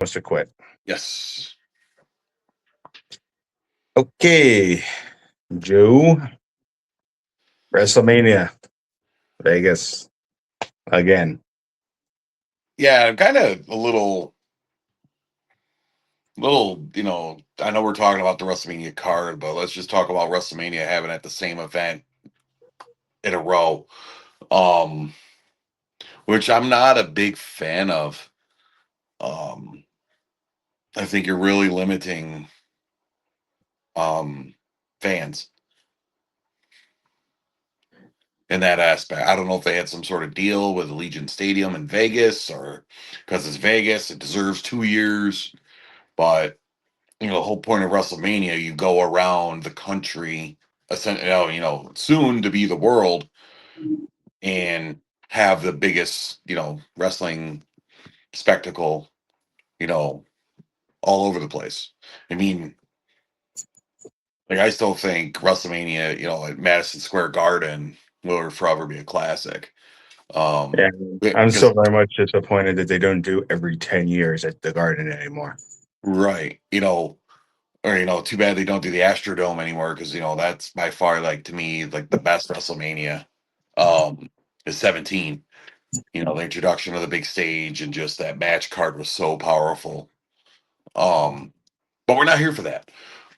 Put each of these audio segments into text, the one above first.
Must have quit. Yes. Okay, Joe. Wrestlemania, Vegas again. Yeah, I'm kind of a I know we're talking about the WrestleMania card, but let's just talk about WrestleMania having at the same event in a row. Um, which I'm not a big fan of. Um, I think you're really limiting um fans in that aspect. I don't know if they had some sort of deal with Allegiant Stadium in Vegas, or because it's Vegas, it deserves 2 years. But the whole point of WrestleMania, you go around the country, soon to be the world, and have the biggest, wrestling spectacle, you know, all over the place. I mean, like I still think WrestleMania, at Madison Square Garden will forever be a classic. Yeah, I'm Because still very much disappointed that they don't do every 10 years at the Garden anymore. right, or too bad they don't do the Astrodome anymore because that's by far like to me like the best WrestleMania. Is 17. The introduction of the big stage and just that match card was so powerful. Um, but we're not here for that.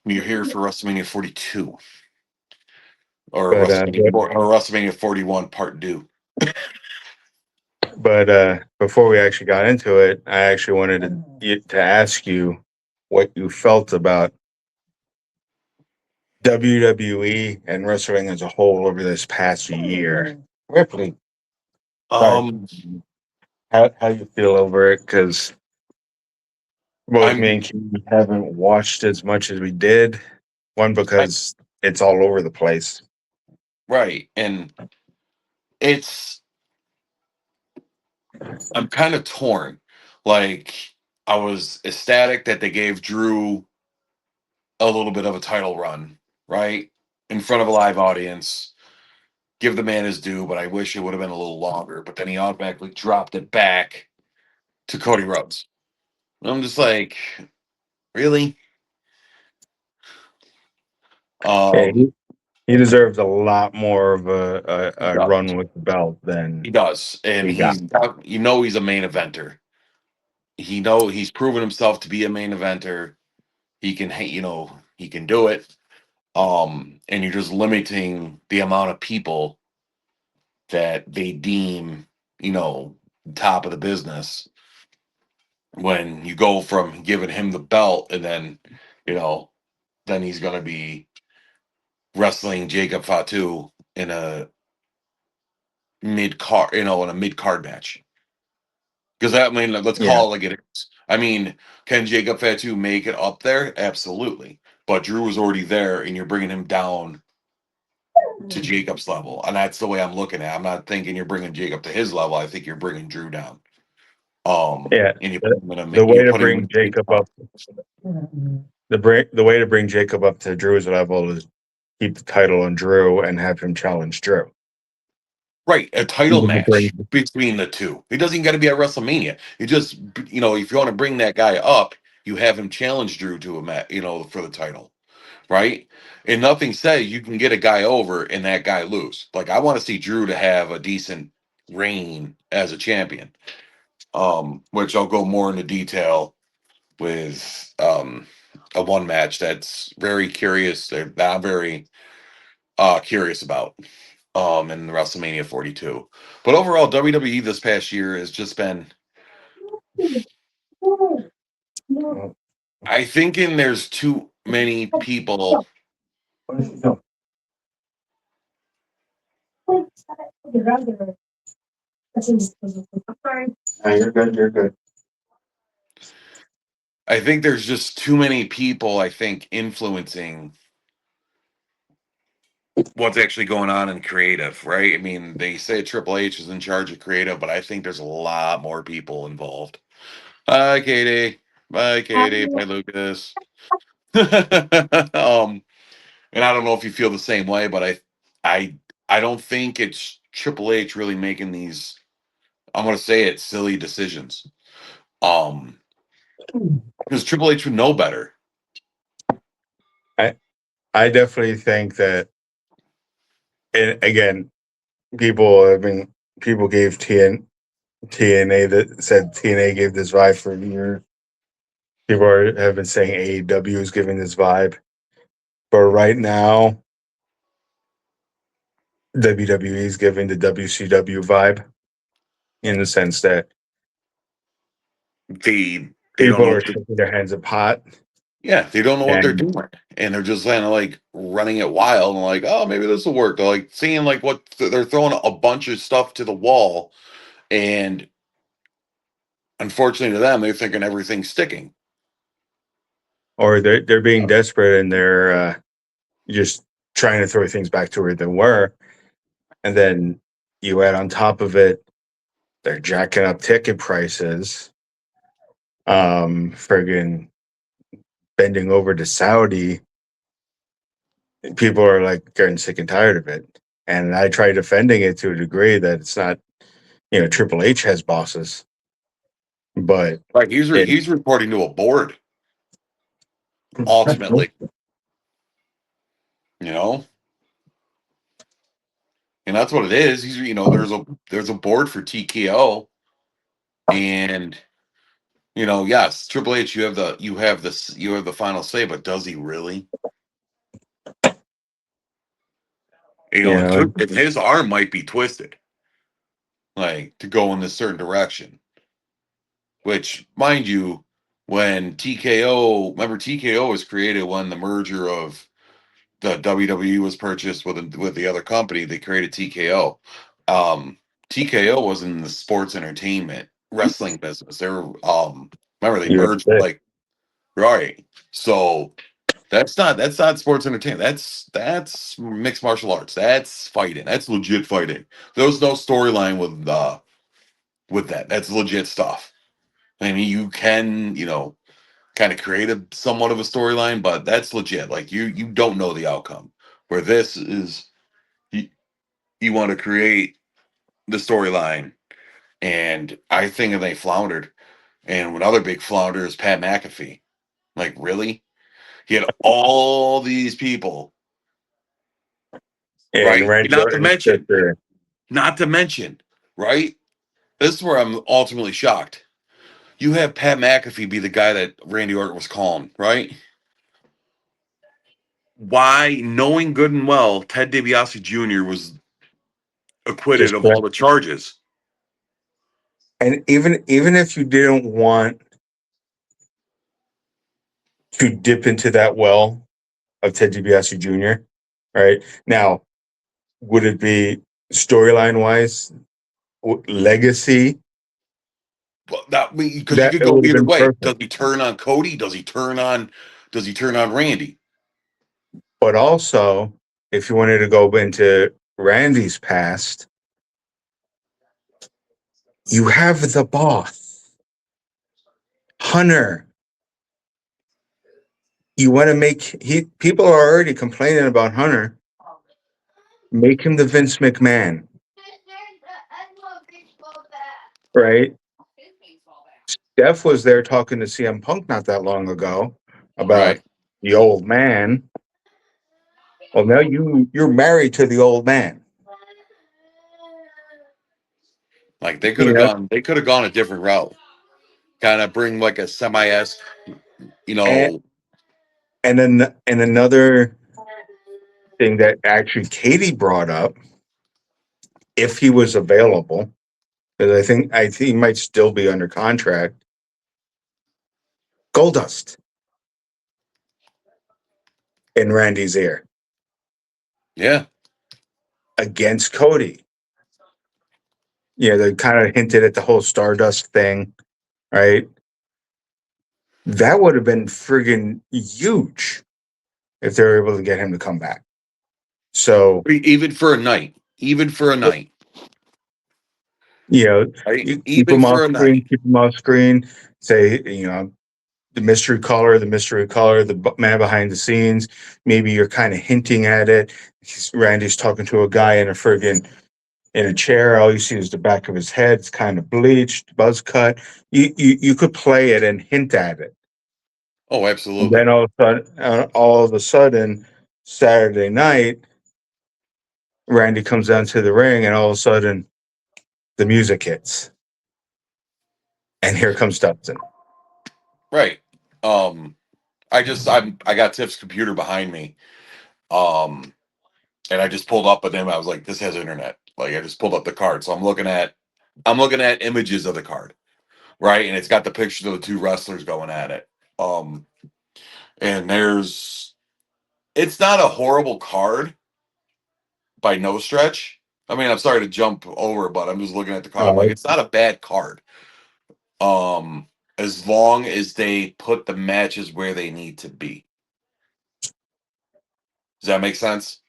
We're here for WrestleMania 42 or But uh, WrestleMania but, 4, or WrestleMania 41 Part 2. but before we actually got into it, I actually wanted to ask you what you felt about WWE and wrestling as a whole over this past year. Ripley, sorry, Um, how you feel over it? Because both me I'm and Keith haven't watched as much as we did. One I, because it's all over the place. right, and it's I'm kind of torn. Like I was ecstatic that they gave Drew a little bit of a title run, right, in front of a live audience. Give the man his due, but I wish it would have been a little longer. But then he automatically dropped it back to Cody Rhodes. And I'm just like, really? Yeah, Um, he deserves a lot more of he a does. run with the belt He than does, and he got. he's a main eventer. He's proven himself to be a main eventer. He can do it. And you're just limiting the amount of people that they deem, top of the business when you go from giving him the belt and then, you know, then he's going to be wrestling Jacob Fatu in a mid card match. Because that, I mean, let's Yeah, call it like it is. I mean, can Jacob Fatu make it up there? Absolutely. But Drew was already there, and you're bringing him down to Jacob's level, and that's the way I'm looking at it. I'm not thinking you're bringing Jacob to his level. I think you're bringing Drew down. yeah. And The way you're to putting him bring in a big Jacob spot. up, the way to bring Jacob up to Drew's level is keep the title on Drew and have him challenge Drew. Right, a title Even to bring, match between the two. It doesn't got to be at WrestleMania. You just, if you want to bring that guy up, you have him challenge Drew to a match, for the title, right? And nothing says you can get a guy over and that guy lose. Like I want to see Drew to have a decent reign as a champion. Which I'll go more into detail with a one match that's very curious that I'm very curious about in WrestleMania 42. But overall, WWE this past year has just been, I think, in there's too many people. you're good. You're good. I think there's just too many people. I think influencing what's actually going on in creative, right? I mean, they say Triple H is in charge of creative, but I think there's a lot more people involved. Hi, Katie. Bye, Katie. Bye, Lucas. And I don't know if you feel the same way, but I, I don't think it's Triple H really making these. I'm going to say it silly decisions. Um, because Triple H would know better. I definitely think that, and again, people gave TNA that said TNA gave this vibe for years. Have been saying AEW is giving this vibe, but right now WWE is giving the WCW vibe in the sense that They don't people know are what they're, shaking their hands apart, yeah, they don't know what they're and doing. And they're just kind of like running it wild and like, oh, maybe this will work. They're like seeing like what they're throwing a bunch of stuff to the wall, and unfortunately to them, they're thinking everything's sticking. or they're being desperate and they're just trying to throw things back to where they were, and then you add on top of it, they're jacking up ticket prices, friggin' bending over to Saudi. People are like getting sick and tired of it. And I try defending it to a degree that it's not, Triple H has bosses, but Like it, he's reporting to a board ultimately, you know, and that's what it is. He's there's a board for TKO, and yes, Triple H, you have the final say, but does he really? you know, His arm might be twisted, like to go in this certain direction. Which, mind you, when TKO was created when the merger of the WWE was purchased with the other company. They created TKO. TKO was in the sports entertainment wrestling business. They were remember they merged UFC. like right. So that's not sports entertainment. That's mixed martial arts. That's fighting. That's legit fighting. There's no storyline with that. That's legit stuff. I mean, you can, kind of create somewhat of a storyline, but that's legit. Like you don't know the outcome. Where this is you, you want to create the storyline, and I think they floundered. And another big flounder is Pat McAfee. Like, really? He had all these people, And right? Randy Orton's sister. Not to mention, right? This is where I'm ultimately shocked. You have Pat McAfee be the guy that Randy Orton was calling, right? Why, knowing good and well, Ted DiBiase Jr. was acquitted Just of all the charges. and even if you didn't want to dip into that well of Ted DiBiase Jr., right now, would it be storyline wise, legacy? Well, that because you That could it go would have either been way. Does perfect. he turn on Cody? Does he turn on Randy? But also, if you wanted to go into Randy's past, you have the boss, Hunter. You want to make people are already complaining about Hunter. Make him the Vince McMahon, right? Steph was there talking to CM Punk not that long ago about Right. the old man. Well, now you're married to the old man. Like You know, they could have gone a different route. Kind of bring like a semi-esque, you and know, and another thing that actually Katie brought up, if he was available, because I think he might still be under contract. Goldust in Randy's ear yeah. against Cody. Yeah, they kind of hinted at the whole Stardust thing, right? That would have been friggin' huge if they were able to get him to come back. So, Even for a night. Even for a night. you know, Right? you Even for a night. keep him off screen, say, the mystery caller, man behind the scenes. Maybe you're kind of hinting at it. Randy's talking to a guy in a friggin' in a chair. All you see is the back of his head. It's kind of bleached, buzz cut. You could play it and hint at it, Oh, and then absolutely. all of a sudden, Saturday night, Randy comes down to the ring, and all of a sudden, the music hits, and here comes Dustin. Right. Um, I got Tiff's computer behind me. Um, and I just pulled up with him. I was like, this has internet. Like I just pulled up the card. So I'm looking at images of the card, right? And it's got the pictures of the two wrestlers going at it. Um, and it's not a horrible card by no stretch. I mean, I'm sorry to jump over, but I'm just looking at the card. I'm like, Uh, it's not a bad card. Um, as long as they put the matches where they need to be. Does that make sense?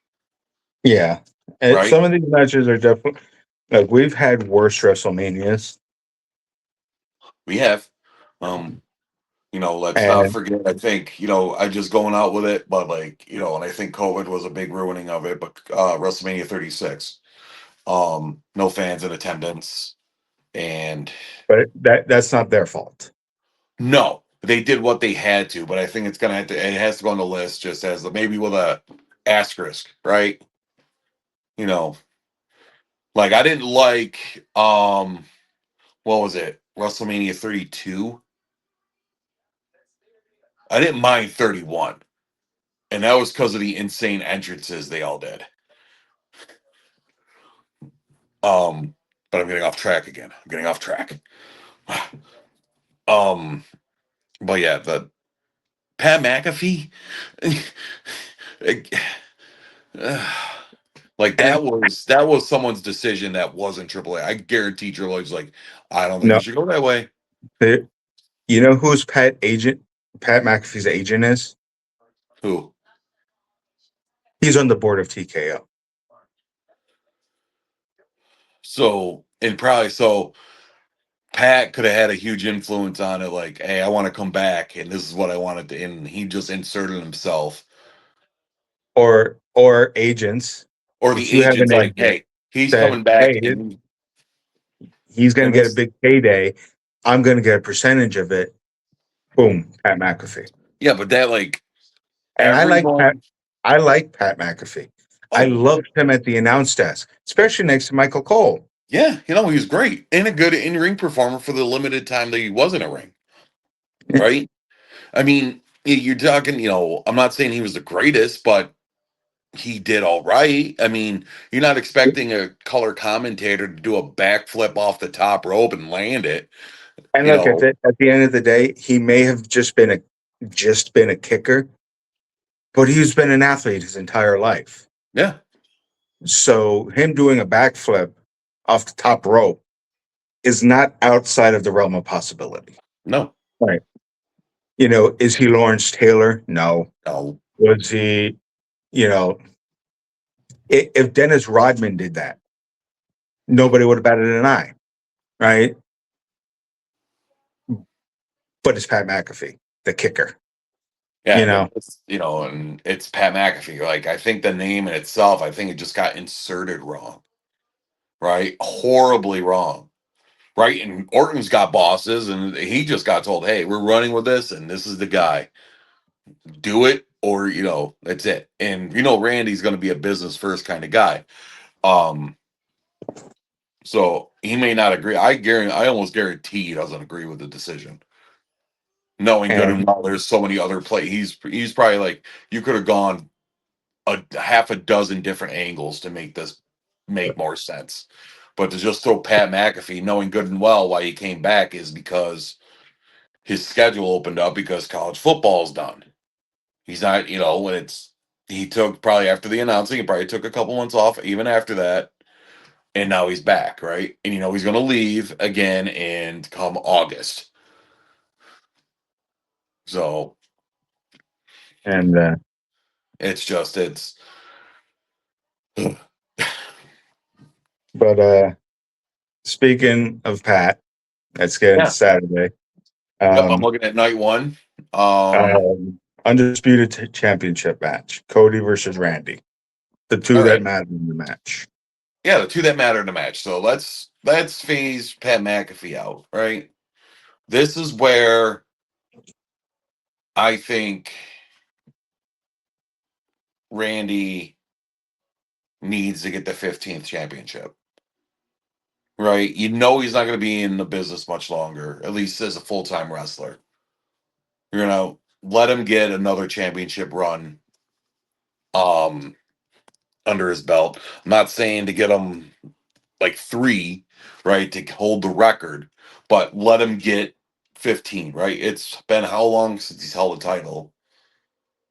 yeah, and Right? some of these matches are definitely like we've had worse WrestleManias, We have. Um, let's not and forget. I think, I just going out with it, but like, and I think COVID was a big ruining of it. But WrestleMania 36, no fans in attendance, and but that's not their fault. no, they did what they had to. But I think it has to go on the list just as maybe with a asterisk, right? You know, like I didn't like what was it? WrestleMania 32. I didn't mind 31. And that was because of the insane entrances they all did. Um, but I'm getting off track again. I'm getting off track. um, but yeah, the Pat McAfee, like And that was someone's decision that wasn't Triple A. I guarantee Triple H was like, I don't think no, you should go that way. you know who's Pat McAfee's agent is? Who? He's on the board of TKO. So and probably so Pat could have had a huge influence on it. Like, hey, I want to come back, and this is what I wanted to. And he just inserted himself, Or agents. or the If you have agents an like, agent hey, he's said, coming back, "Hey, he's going and to get a this, big payday. I'm going to get a percentage of it." Boom, Pat McAfee. yeah, but that like And everyone. I like Pat McAfee. I Oh loved him at the announce desk, especially next to Michael Cole. yeah, he was great and a good in ring performer for the limited time that he was in a ring. Right? I mean, you're talking. I'm not saying he was the greatest, but he did all right. I mean, you're not expecting a color commentator to do a backflip off the top rope and land it. And You look at know, the end of the day, he may have just been a kicker, but he's been an athlete his entire life. yeah, So him doing a backflip off the top rope is not outside of the realm of possibility. no, Right. Is he Lawrence Taylor? No. no, Was he, you know, if Dennis Rodman did that, nobody would have batted an eye, right? But it's Pat McAfee, the kicker, you yeah, but know. and it's Pat McAfee. Like, I think the name in itself, I think it just got inserted wrong, right? Horribly wrong. Right. And Orton's got bosses, and he just got told, hey, we're running with this, and this is the guy. Do it, or that's it. And Randy's gonna be a business first kind of guy. Um, so he may not agree. I almost guarantee he doesn't agree with the decision. Knowing good and And well there's so many other play he's probably like, you could have gone a half a dozen different angles to make this make more sense. But to just throw Pat McAfee, knowing good and well why he came back is because his schedule opened up because college football's done. He's not, when he took probably after the announcing, he probably took a couple months off even after that. And now he's back, right? And he's going to leave again and come August. So and it's just, it's, but speaking of Pat, let's get into yeah. Saturday. Yep. I'm Um, looking at night one. Um, undisputed championship match: Cody versus Randy, the two that all matter in the match. Yeah, the two that matter in the match. So let's phase Pat McAfee out, right? This is where I think Randy needs to get the 15th championship. Right? You know he's not going to be in the business much longer, at least as a full-time wrestler. You're going to let him get another championship run um under his belt. I'm not saying to get him like 3, right, to hold the record, but let him get 15, right? It's been how long since he's held a title?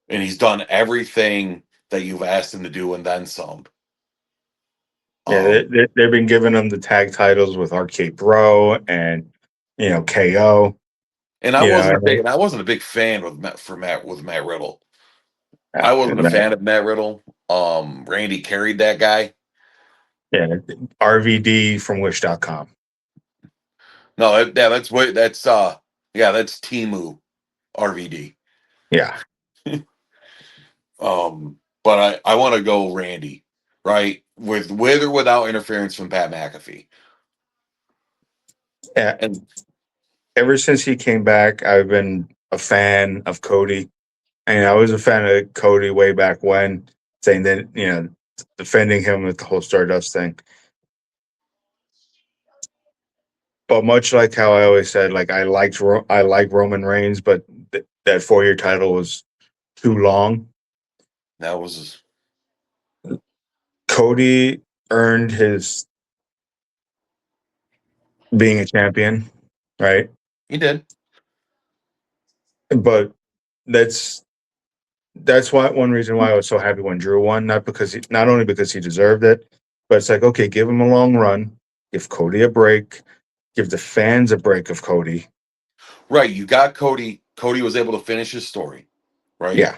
And he's done everything that you've asked him to do and then some. Yeah, Um, they've been giving him the tag titles with RK Bro and KO. and I You know, wasn't a and big, and I wasn't a big fan with Matt Riddle. I yeah, wasn't and a that, fan of Matt Riddle. Randy carried that guy. yeah, RVD from Wish.com. No, that's what that's Timu RVD. Yeah, But I want to go Randy, right? With or without interference from Pat McAfee. yeah. And Ever since he came back, I've been a fan of Cody. And I was a fan of Cody way back when, saying that, defending him with the whole Stardust thing. But much like how I always said, like I like Roman Reigns, but that 4 year title was too long. that was Cody earned his being a champion, right? he did. But that's that's why one reason why I was so happy when Drew won, not only because he deserved it, but it's like, okay, give him a long run, give Cody a break, give the fans a break of Cody. Right. You got Cody. Cody was able to finish his story, right? Yeah,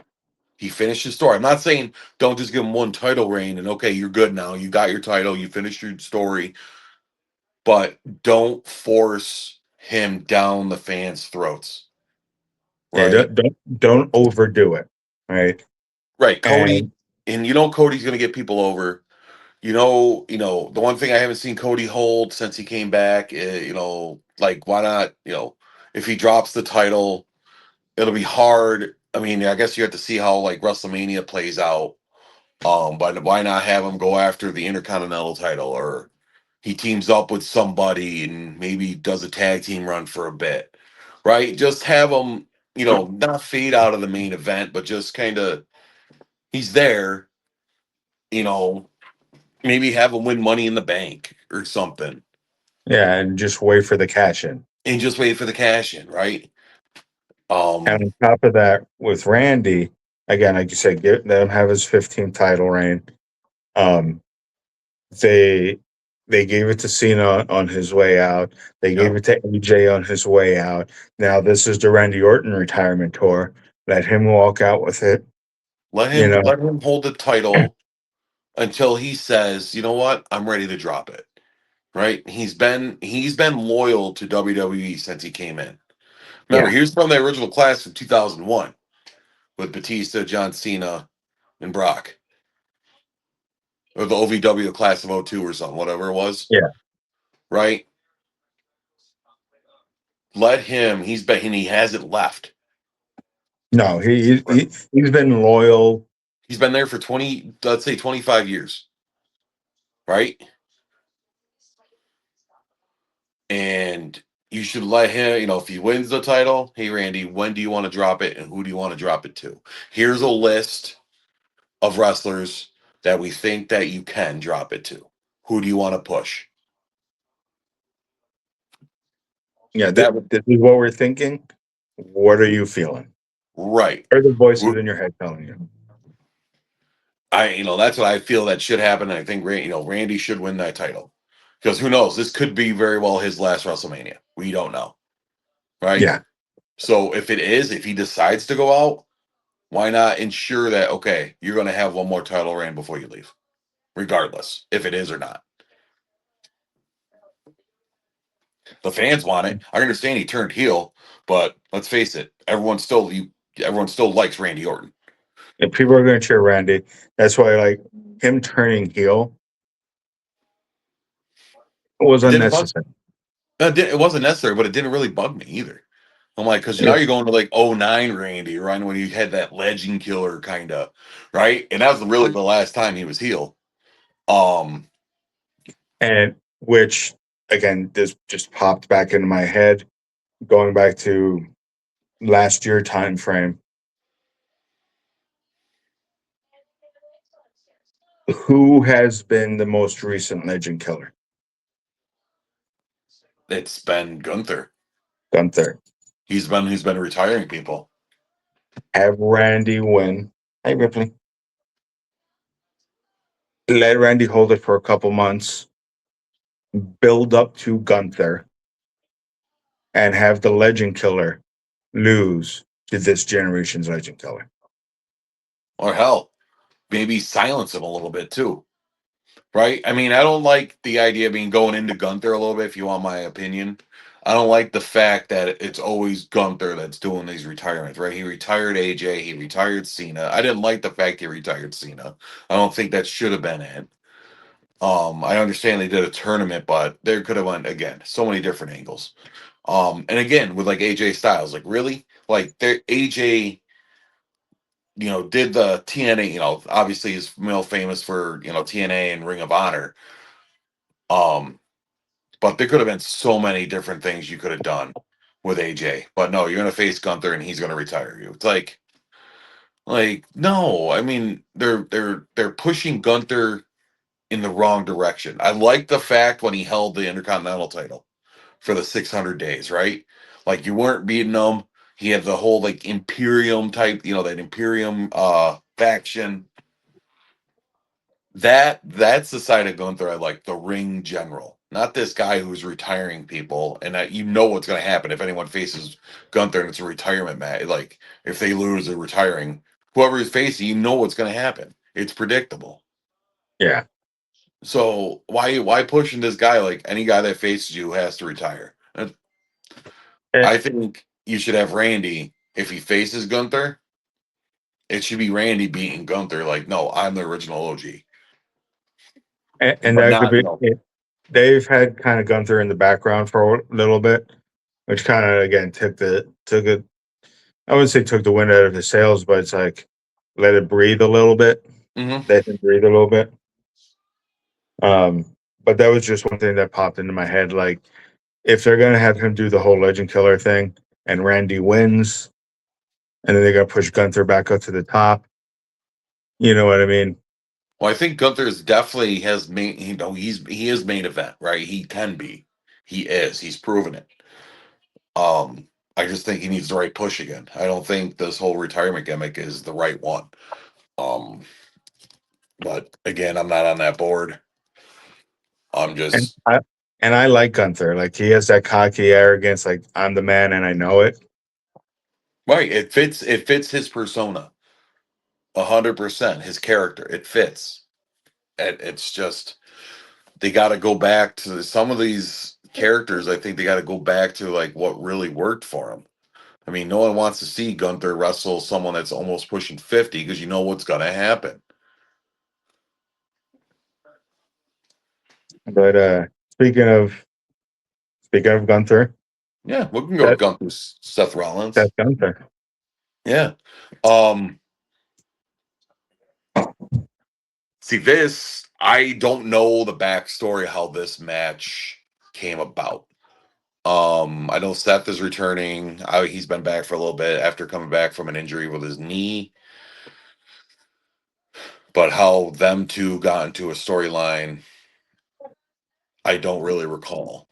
He finished his story. I'm not saying don't just give him one title reign and okay, you're good now. You got your title, you finished your story, but don't force him down the fans' throats. yeah. Right? Don't overdo it, right? Right. Cody, And and Cody's gonna get people over. The one thing I haven't seen Cody hold since he came back, like why not, if he drops the title, it'll be hard. I mean, I guess you have to see how like WrestleMania plays out. But why not have him go after the Intercontinental title, or he teams up with somebody and maybe does a tag team run for a bit, right? Just have him, not fade out of the main event, but just kind of he's there, you know, maybe have him win Money in the Bank or something, yeah, and just wait for the cash in. and just wait for the cash in, right? And Um, on top of that, with Randy, again, like you said, let him have his 15th title reign. Um, they they gave it to Cena on his way out. They yeah, gave it to AJ on his way out. Now this is the Randy Orton retirement tour. Let him walk out with it. let You him know, let him hold the title until he says, you know what, I'm ready to drop it. Right? He's been loyal to WWE since he came in. Remember, yeah, he was from the original class of 2001 with Batista, John Cena, and Brock, or the OVW class of '02 or something, whatever it was. yeah. Right? Let him. And he hasn't left. No, Right. he's been loyal. He's been there for 20, let's say 25 years. Right? And you should let him, if he wins the title, hey Randy, when do you want to drop it and who do you want to drop it to? Here's a list of wrestlers that we think that you can drop it to. Who do you want to push? Yeah, That would this is what we're thinking. What are you feeling? right. Are the voices Who- in your head telling you? that's what I feel that should happen. I think Randy should win that title because who knows? This could be very well his last WrestleMania. We don't know, right? Yeah, So if he decides to go out, why not ensure that okay, you're going to have one more title reign before you leave, regardless if it is or not. The fans want it. I understand he turned heel, but let's face it, everyone still likes Randy Orton. if people are going to cheer Randy, that's why like him turning heel. was It didn't bug. unnecessary. It wasn't necessary, but it didn't really bug me either. I'm like, because Yeah. now you're going to like '09 Randy, right? When you had that legend killer kind of, right? And that was really the last time he was heel. Um, And which, again, this just popped back into my head, going back to last year time frame. Who has been the most recent legend killer? it's been Gunther. Gunther. He's been retiring people. Have Randy win. Hey, Ripley. Let Randy hold it for a couple months, build up to Gunther, and have the legend killer lose to this generation's legend killer. Or hell, maybe silence him a little bit too. Right? I mean, I don't like the idea of being going into Gunther a little bit, if you want my opinion. I don't like the fact that it's always Gunther that's doing these retirements, right? He retired AJ, he retired Cena. I didn't like the fact he retired Cena. I don't think that should have been it. I understand they did a tournament, but there could have went again, so many different angles. And again, with like AJ Styles, like really? Like there AJ, did the TNA, obviously he's famous for, TNA and Ring of Honor. Um, But there could have been so many different things you could have done with AJ. But no, you're gonna face Gunther and he's gonna retire you. It's like no, I mean they're pushing Gunther in the wrong direction. I like the fact when he held the Intercontinental title for the 600 days, right? Like you weren't beating him. He had the whole like Imperium type, that Imperium faction. That's the side of Gunther I like, the ring general, not this guy who's retiring people, and that you know what's going to happen if anyone faces Gunther and it's a retirement match. Like if they lose, they're retiring. Whoever is facing, you know what's going to happen. It's predictable. Yeah. So why pushing this guy? Like any guy that faces you has to retire. And, I think you should have Randy if he faces Gunther. It should be Randy beating Gunther. Like no, I'm the original OG, and but that could not be it. They've had kind of Gunther in the background for a little bit, which kind of again took it. I wouldn't say took the wind out of his sails, but it's like let it breathe a little bit. Mhm. Let him breathe a little bit. Um, but that was just one thing that popped into my head. Like if they're gonna have him do the whole legend killer thing and Randy wins, and then they're gonna push Gunther back up to the top. You know what I mean? Well, I think Gunther's definitely has main. He is main event, right? He can be. He is. He's proven it. Um, I just think he needs the right push again. I don't think this whole retirement gimmick is the right one. Um, but again, I'm not on that board. I'm And just I like Gunther. Like he has that cocky arrogance. Like I'm the man and I know it. right. It fits. It fits his persona 100%. His character. It fits. It's just they got to go back to some of these characters. I think they got to go back to like what really worked for him. I mean, no one wants to see Gunther wrestle someone that's almost pushing 50 because you know what's going to happen. But speaking of Gunther, Yeah, we can go that with Gunther, Seth that's Rollins. Gunther. Yeah. Um, See, this, I don't know the backstory how this match came about. I know Seth is returning. He's been back for a little bit after coming back from an injury with his knee. But how them two got into a storyline, I don't really recall.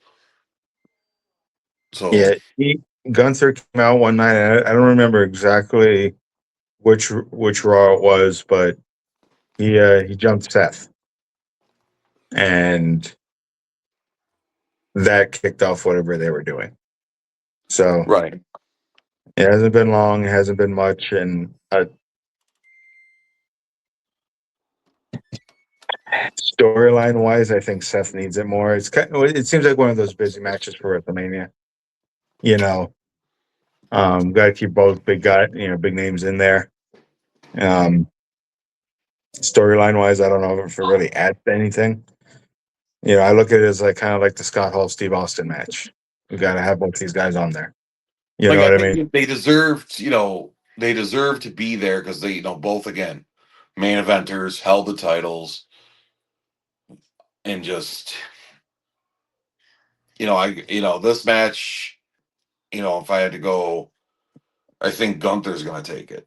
So, Yeah, Gunther came out one night. I don't remember exactly which Raw it was, but he jumped Seth, and that kicked off whatever they were doing. So right. it hasn't been long. It hasn't been much, and storyline wise, I think Seth needs it more. It seems like one of those busy matches for WrestleMania. You know, got to keep both big names in there. Um, Storyline wise, I don't know if it really adds anything. I look at it as like kind of like the Scott Hall Steve Austin match. We got to have both these guys on there. You Like know I what I mean? think they deserved, they deserve to be there because they, both again, main eventers held the titles and just, this match, if I had to go, I think Gunther's going to take it.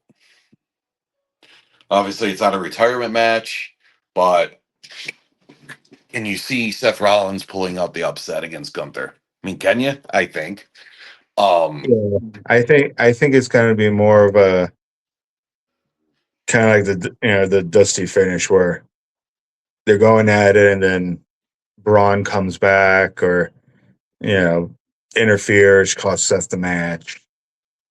Obviously, it's not a retirement match, but can you see Seth Rollins pulling out the upset against Gunther? I mean, can you? I think. Yeah. I think it's going to be more of a kind of like the Dusty finish where they're going at it and then Braun comes back or you know interferes, costs Seth the match.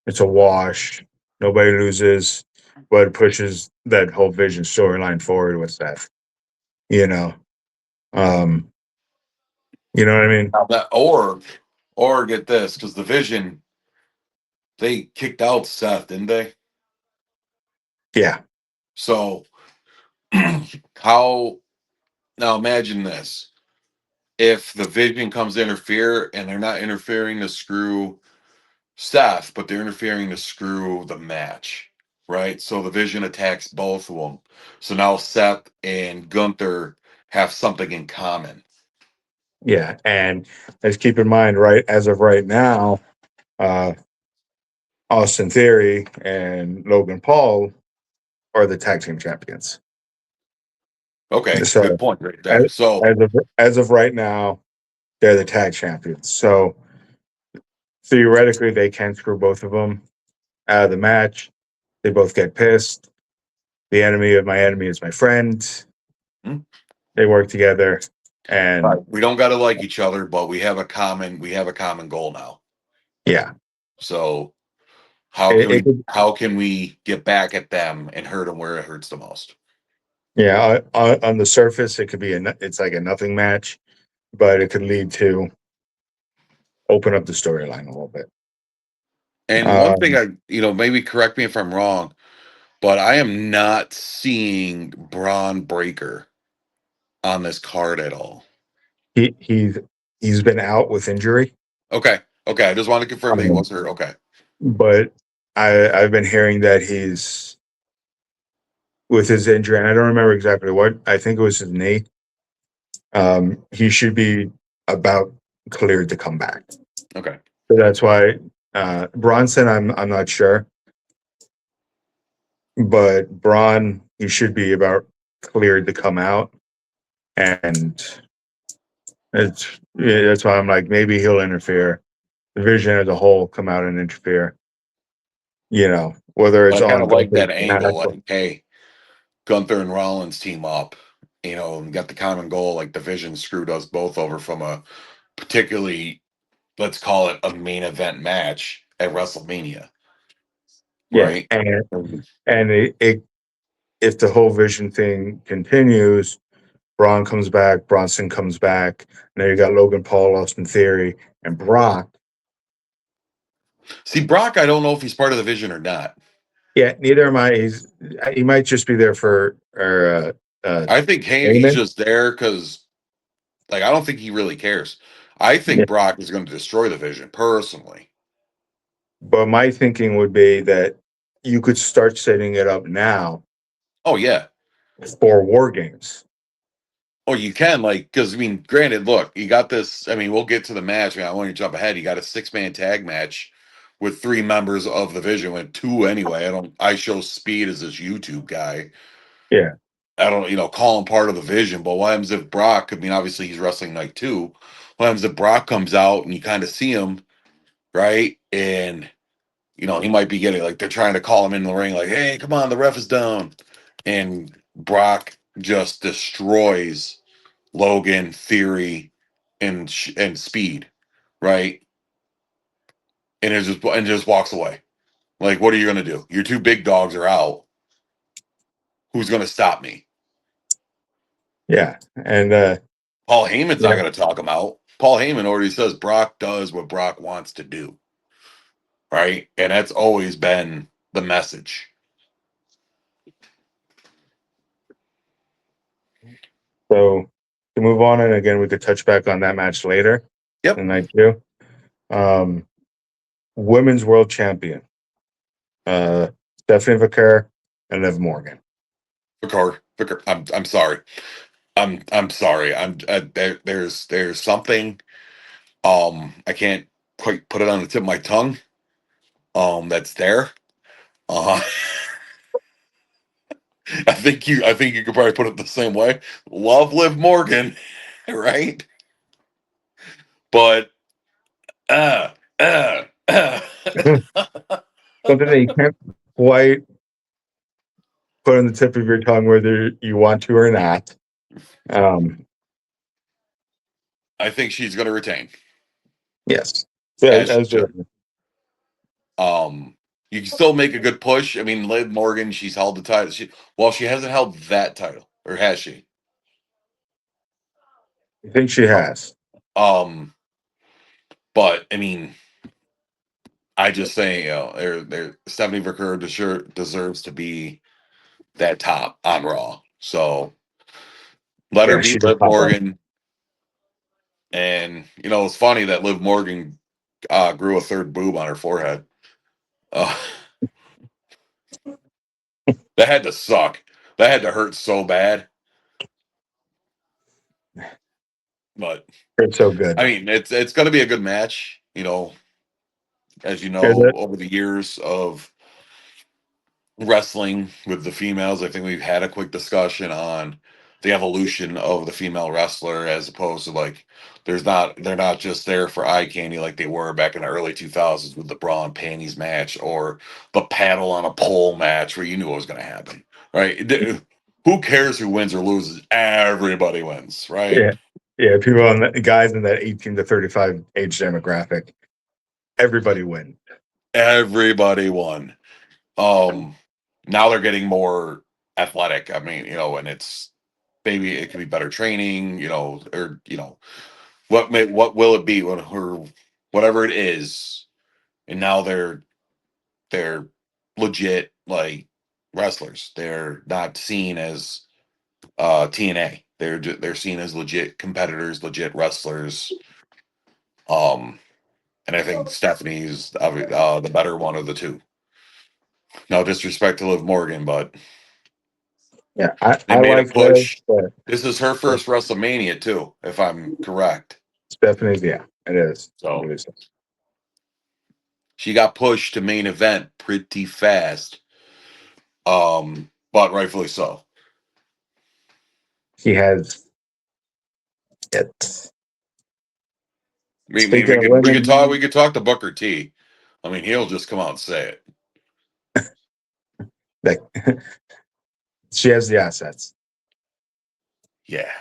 It's a wash. Nobody loses, but it pushes that whole Vision storyline forward with Seth. You know, um, you know what I mean? Now or get this, because the Vision, they kicked out Seth, didn't they? Yeah, So how now imagine this. If the Vision comes to interfere and they're not interfering to screw Seth, but they're interfering to screw the match, right? So the Vision attacks both of them. So now Seth and Gunther have something in common. yeah, and let's keep in mind, right as of right now, uh, Austin Theory and Logan Paul are the tag team champions. Okay, good So point right as, there. So as of right now, they're the tag champions. So theoretically, they can screw both of them out of the match. They both get pissed. The enemy of my enemy is my friend. hmm, They work together, right, and we don't got to like each other, but we have a common goal now. yeah, So how can it we could, how can we get back at them and hurt them where it hurts the most? yeah. On the surface, it could be it's like a nothing match, but it could lead to open up the storyline a little bit. And one thing Um, maybe correct me if I'm wrong, but I am not seeing Braun Breaker on this card at all. he he's been out with injury, Okay. Okay. I just want to confirm that he um, was hurt. Okay. but I've been hearing that he's with his injury, and I don't remember exactly what. I think it was his knee. He should be about cleared to come back. Okay. So that's why Bronson, I'm not sure, but Braun, he should be about cleared to come out, and that's why I'm like maybe he'll interfere. The Vision as a whole come out and interfere. Whether But it's I kind on of like Gunther's that angle. back. Like, hey, Gunther and Rollins team up, and got the common goal. Like, the Vision screwed us both over from a particularly, let's call it a main event match at WrestleMania, Yeah, right? and Mhm. and if the whole Vision thing continues, Braun comes back, Bronson comes back. Now you got Logan Paul, Austin Theory, and Brock. See, Brock, I don't know if he's part of the Vision or not. Yeah, neither am I. He might just be there for I think, hey, he's Heyman. just there because, like, I don't think he really cares. I Yeah. think Brock is going to destroy the Vision personally. But my thinking would be that you could start setting it up now Oh yeah. for war games. Oh, you can, like, because I mean, granted, look, you got this. I mean, we'll get to the match. Man, I want to jump ahead. You got a 6-man tag match with 3 members of the Vision, with 2 anyway. I show Speed as this YouTube guy. Yeah, I don't, call him part of the Vision. But what happens if Brock? I mean, obviously he's wrestling night 2. What happens if Brock comes out and you kind of see him, right? And he might be getting, like, they're trying to call him in the ring, like, hey, come on, the ref is down, and Brock just destroys Logan, Theory, and Speed, right? And just walks away. Like, what are you gonna do? Your 2 big dogs are out. Who's gonna stop me? yeah, and Paul Heyman's not yeah. gonna talk him out. Paul Heyman already says Brock does what Brock wants to do, right? And that's always been the message. So to move on, and again, we could touch back on that match later Yep. in night two. Women's world champion, Stephanie Vicker and Liv Morgan. Vicar. I'm sorry. I'm sorry. There's something. I can't quite put it on the tip of my tongue. That's there. Uh, I think you could probably put it the same way. Love Liv Morgan, right? But uh, uh, uh. Something that you can't quite put on the tip of your tongue, whether you want to or not. I think she's going to retain. Yes, so As she as should. You can still make a good push. I mean, Liv Morgan, she's held the title. She hasn't held that title, or has she? I think she has. Um, but I mean, I just say, Stephanie Vicker deserves to be that top on Raw. So let her Yeah, she beat just Liv popped up. Morgan. And it's funny that Liv Morgan grew a third boob on her forehead. Uh, that had to suck. That had to hurt so bad. But It's so good. I mean, it's going to be a good match. As you Is know, it? over the years of wrestling with the females, I think we've had a quick discussion on the evolution of the female wrestler, as opposed to like they're not just there for eye candy like they were back in the early 2000s with the bra and panties match or the paddle on a pole match where you knew what was going to happen, right? Who cares who wins or loses? Everybody wins, right? Yeah, yeah. People on the guys in that 18 to 35 age demographic, everybody wins. Everybody won. Um, Now they're getting more athletic. I mean, and it's maybe it could be better training, or what will it be when her whatever it is, and now they're legit like wrestlers. They're not seen as TNA. They're seen as legit competitors, legit wrestlers. Um, and I think Stephanie's the better one of the two. No disrespect to Liv Morgan, but Yeah, they I made a like Liv, push. but This is her first WrestleMania too, if I'm correct. Stephanie's, yeah, it is. It So is. she got pushed to main event pretty fast. But rightfully so. He has it. We Speaking of could talk women, to Booker T. I mean, he'll just come out and say it. that she has the assets. Yeah.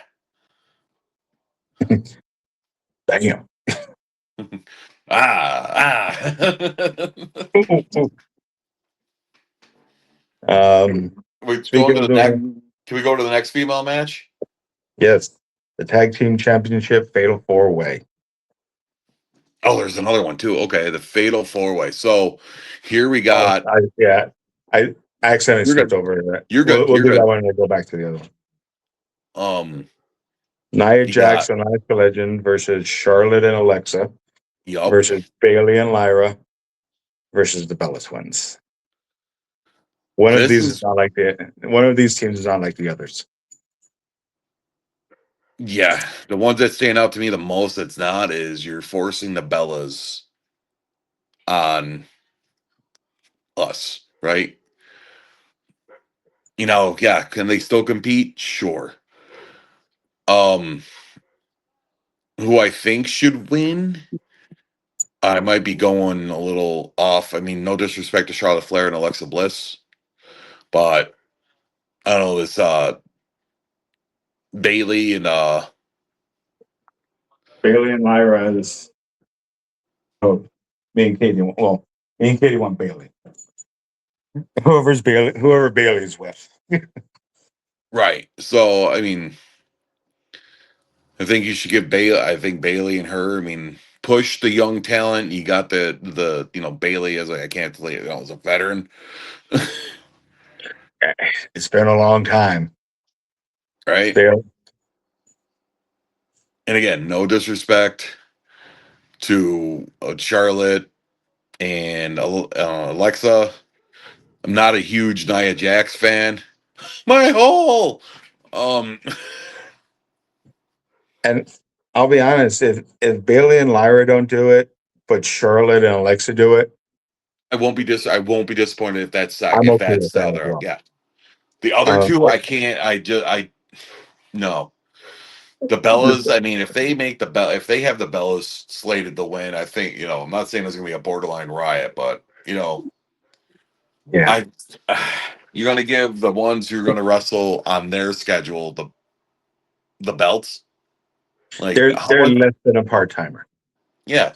Damn. ah. We going Speaking to of the next. women, Can we go to the next female match? yes, the tag team championship fatal four way. Oh, there's another one too. Okay, the Fatal Four Way. So here we Oh, got. I accidentally You're skipped good. over that. You're good. We'll You're do that good. one and we'll go back to the other one. Nia You got. Jax and Alexa Legend versus Charlotte and Alexa Yup. versus Bailey and Lyra versus the Bella Twins. One of This these is is not like one of these teams is not like the others. Yeah, the ones that stand out to me the most that's not is you're forcing the Bellas on us, right? Yeah, can they still compete? Sure. Um, who I think should win, I might be going a little off. I mean, no disrespect to Charlotte Flair and Alexa Bliss, but I don't know, this Bailey and Bailey and Lyra is oh, me and Katie. Well, me and Katie want Bailey. Whoever Bailey's with. right. So I mean, I think you should give Bailey. I think Bailey and her. I mean, push the young talent. You got the Bailey as I can't believe as a veteran, It's been a long time. right? Bailey, And again, no disrespect to Charlotte and Alexa. I'm not a huge Nia Jax fan. My hole. Um, And I'll be honest, if Bailey and Lyra don't do it, but Charlotte and Alexa do it, I won't be disappointed I'm if okay that's with that how as they're well. yeah. The other two, I can't. I no. The Bellas. I mean, if they make if they have the Bellas slated to win, I think I'm not saying there's gonna be a borderline riot, but Yeah, I you're gonna give the ones who are gonna wrestle on their schedule the belts. Like how they're much? less than a part timer. Yeah,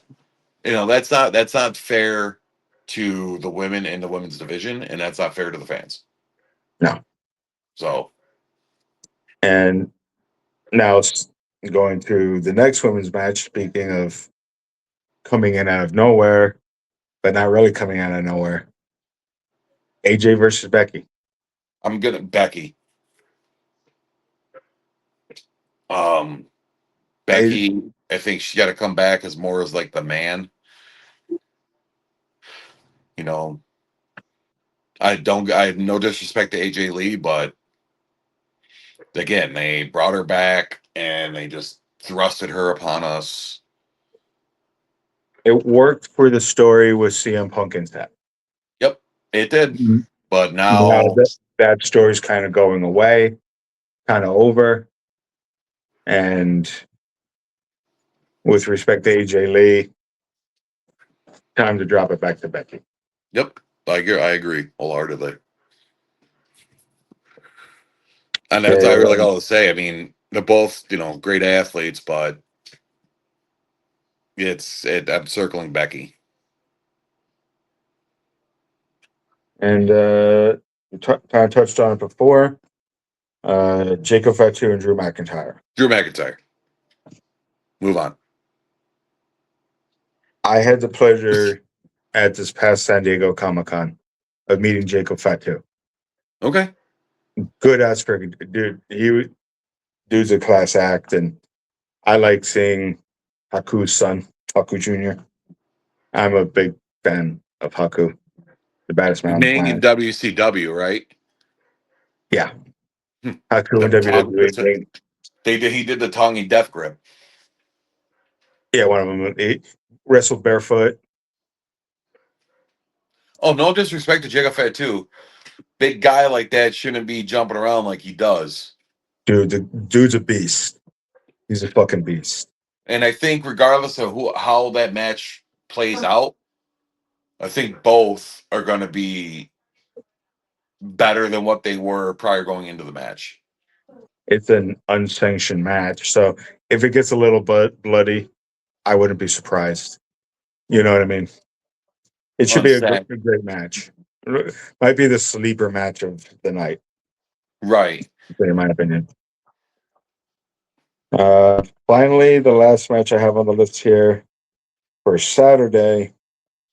that's not fair to the women in the women's division, and that's not fair to the fans. No, So and now going to the next women's match. Speaking of coming in out of nowhere, but not really coming out of nowhere, AJ versus Becky. I'm gonna Becky. Um, A, Becky, I think she got to come back as more as like the man. You know, I have no disrespect to AJ Lee, but again, they brought her back and they just thrusted her upon us. it worked for the story with CM Punk instead. Yep, it did. But Now now, that story's kind of going away, kind of over. And with respect to AJ Lee, time to drop it back to Becky. yep, I agree wholeheartedly. And that's I really And, got to say. I mean, they're both great athletes, but I'm circling Becky. and kind of touched on it before. Jacob Fatu and Drew McIntyre. Drew McIntyre. Move on. I had the pleasure at this past San Diego Comic Con of meeting Jacob Fatu. Okay. Good ass freaking dude. Dude's a class act, and I like seeing Haku's son, Haku Jr. I'm a big fan of Haku, the baddest man on the Being in planet. WCW, right? Yeah, Hmm. Haku The in tongue. WWE. They did. He did the tongue death grip. Yeah, one of them. He wrestled barefoot. Oh, no disrespect to Jacob Fett too. Big guy like that shouldn't be jumping around like he does. Dude, the dude's a beast. He's a fucking beast. And I think regardless of how that match plays out, I think both are going to be better than what they were prior going into the match. It's an unsanctioned match, so if it gets a little bloody, I wouldn't be surprised. You know what I mean? It should be Unsaid. a great match. Might be the sleeper match of the night, Right. in my opinion. Finally, the last match I have on the list here for Saturday,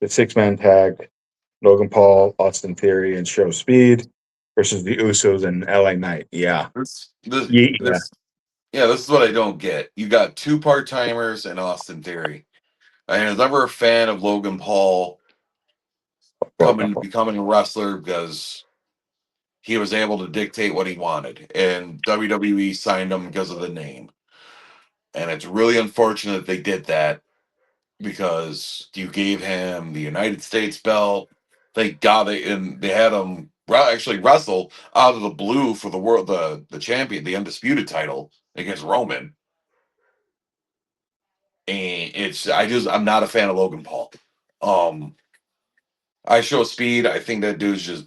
the six-man tag, Logan Paul, Austin Theory, and Show Speed versus the Usos and LA Knight. Yeah. Yeah. This is what I don't get. You got two part timers and Austin Theory. I was never a fan of Logan Paul becoming a wrestler because he was able to dictate what he wanted, and WWE signed him because of the name. And it's really unfortunate they did that because you gave him the United States belt. Thank God they had him actually wrestle out of the blue for the world the champion, the undisputed title against Roman. And I'm not a fan of Logan Paul. Um, I Show Speed. I think that dude's just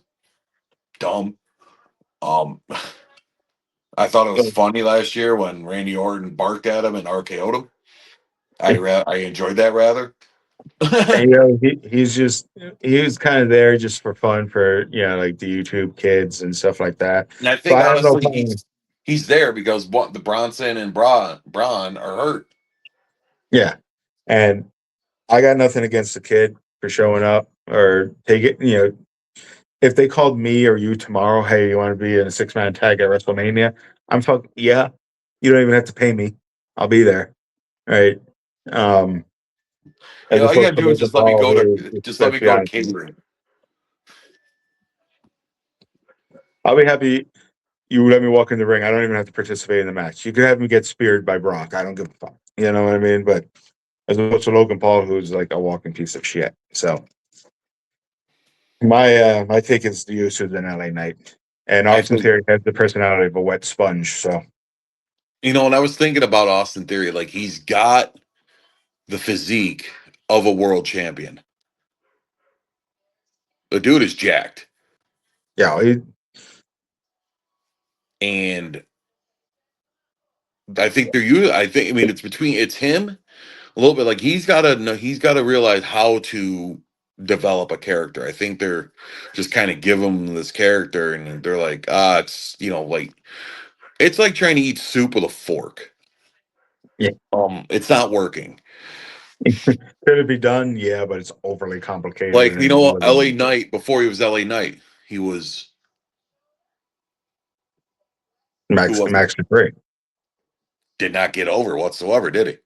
dumb. Um, I thought it was funny last year when Randy Orton barked at him and RKO'd him. I enjoyed that rather. And, he was kind of there just for fun for like the YouTube kids and stuff like that. And I So think I have no honestly problem. he's there because what the Bronson and Braun are hurt. Yeah, and I got nothing against the kid for showing up or take it. If they called me or you tomorrow, hey, you want to be in a six-man tag at WrestleMania? I'm fucking yeah. You don't even have to pay me. I'll be there. right? Um, as All you opposed gotta to do is Logan just let me Paul, go who, to let's be honest, catering. I'll be happy you let me walk in the ring. I don't even have to participate in the match. You could have me get speared by Brock. I don't give a fuck. You know what I mean? But as opposed to Logan Paul, who's like a walking piece of shit. So my take is the Usos in LA Knight. And I Austin think Theory has the personality of a wet sponge. So and I was thinking about Austin Theory, like he's got the physique of a world champion. The dude is jacked, yeah, and I think they're you. I mean, it's him a little bit. Like he's got to realize how to develop a character. I think they're just kind of give him this character, and they're like, it's like it's like trying to eat soup with a fork. yeah. It's not working. Could it be done? Yeah, but it's overly complicated Like and L.A. overly Knight before he was L.A. Knight, he was who was Max Dupree. did not get over whatsoever, did he?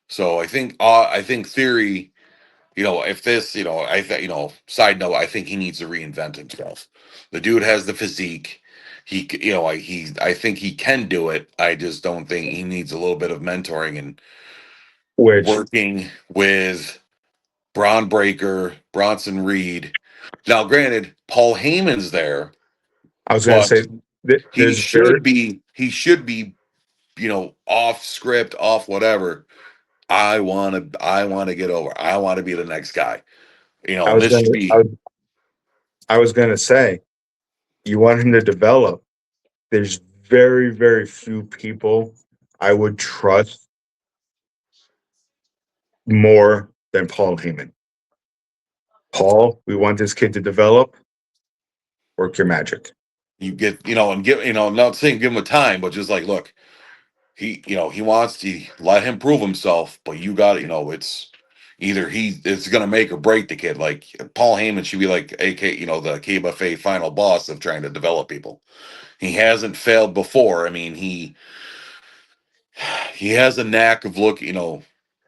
So I think Theory, if this, side note, I think he needs to reinvent himself. The dude has the physique. I think he can do it. I just don't think he needs a little bit of mentoring and Which working with Braun Breaker, Bronson Reed. Now, granted, Paul Heyman's there, I was going to but say, there's very he should be, off script, off whatever. I want to get over. I want to be the next guy. I And was this going should to be I was going to say, you want him to develop. There's very, very few people I would trust more than Paul Heyman. Paul, we want this kid to develop. Work your magic. you get, and give, I'm not saying give him a time, but just like, look, he wants to let him prove himself, but you got, it's either it's going to make or break the kid. Like Paul Heyman should be like, AK, the K Buffet final boss of trying to develop people. He hasn't failed before. I mean, he has a knack of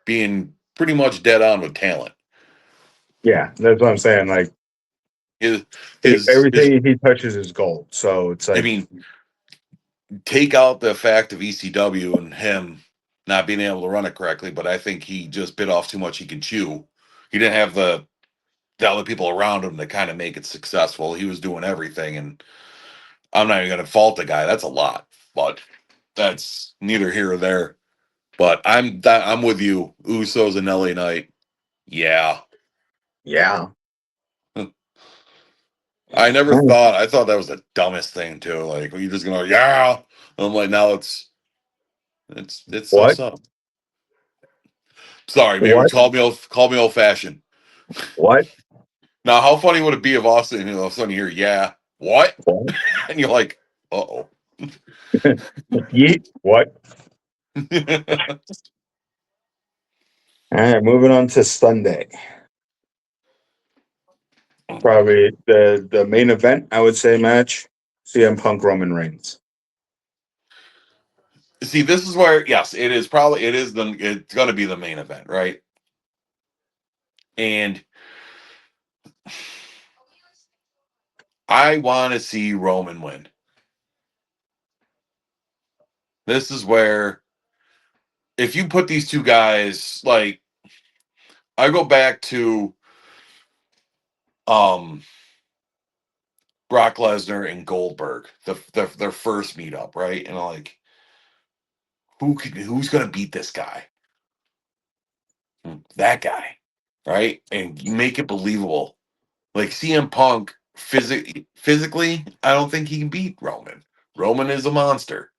being pretty much dead on with talent. Yeah, that's what I'm saying. Like His, his, everything he touches is gold. So it's I like, mean, take out the fact of ECW and him not being able to run it correctly, but I think he just bit off too much he can chew. He didn't have the other people around him to kind of make it successful. He was doing everything, and I'm not even going to fault the guy. That's a lot, but that's neither here or there. But I'm with you. Usos and LA Knight. Yeah. yeah. I thought that was the dumbest thing too. Like, you're just gonna, yeah. I'm like, now it's What? so. Sorry, man. What? Call me old fashioned. What? Now, how funny would it be if Austin, all of a sudden you hear, yeah, what? What? And you're like, uh Yeet. What? oh. All right, moving on to Sunday. Probably the main event, I would say, match. CM Punk Roman Reigns. See, this is where, yes, it's going to be the main event, right? And I want to see Roman win. This is where, if you put these two guys, like, I go back to um Brock Lesnar and Goldberg, their first meetup, right? And like, who's going to beat this guy? That guy, right? And you make it believable. Like CM Punk, physically, I don't think he can beat Roman. Roman is a monster.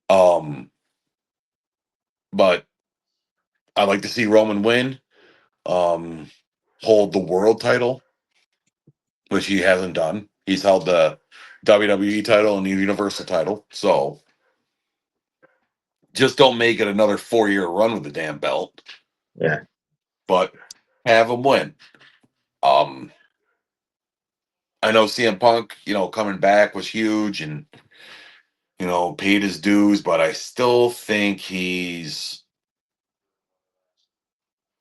Um, but I'd like to see Roman win. Um, hold the world title, which he hasn't done. He's held the WWE title and the Universal title. So just don't make it another 4-year run with the damn belt. Yeah. But have him win. Um, I know CM Punk, coming back was huge, and paid his dues, but I still think he's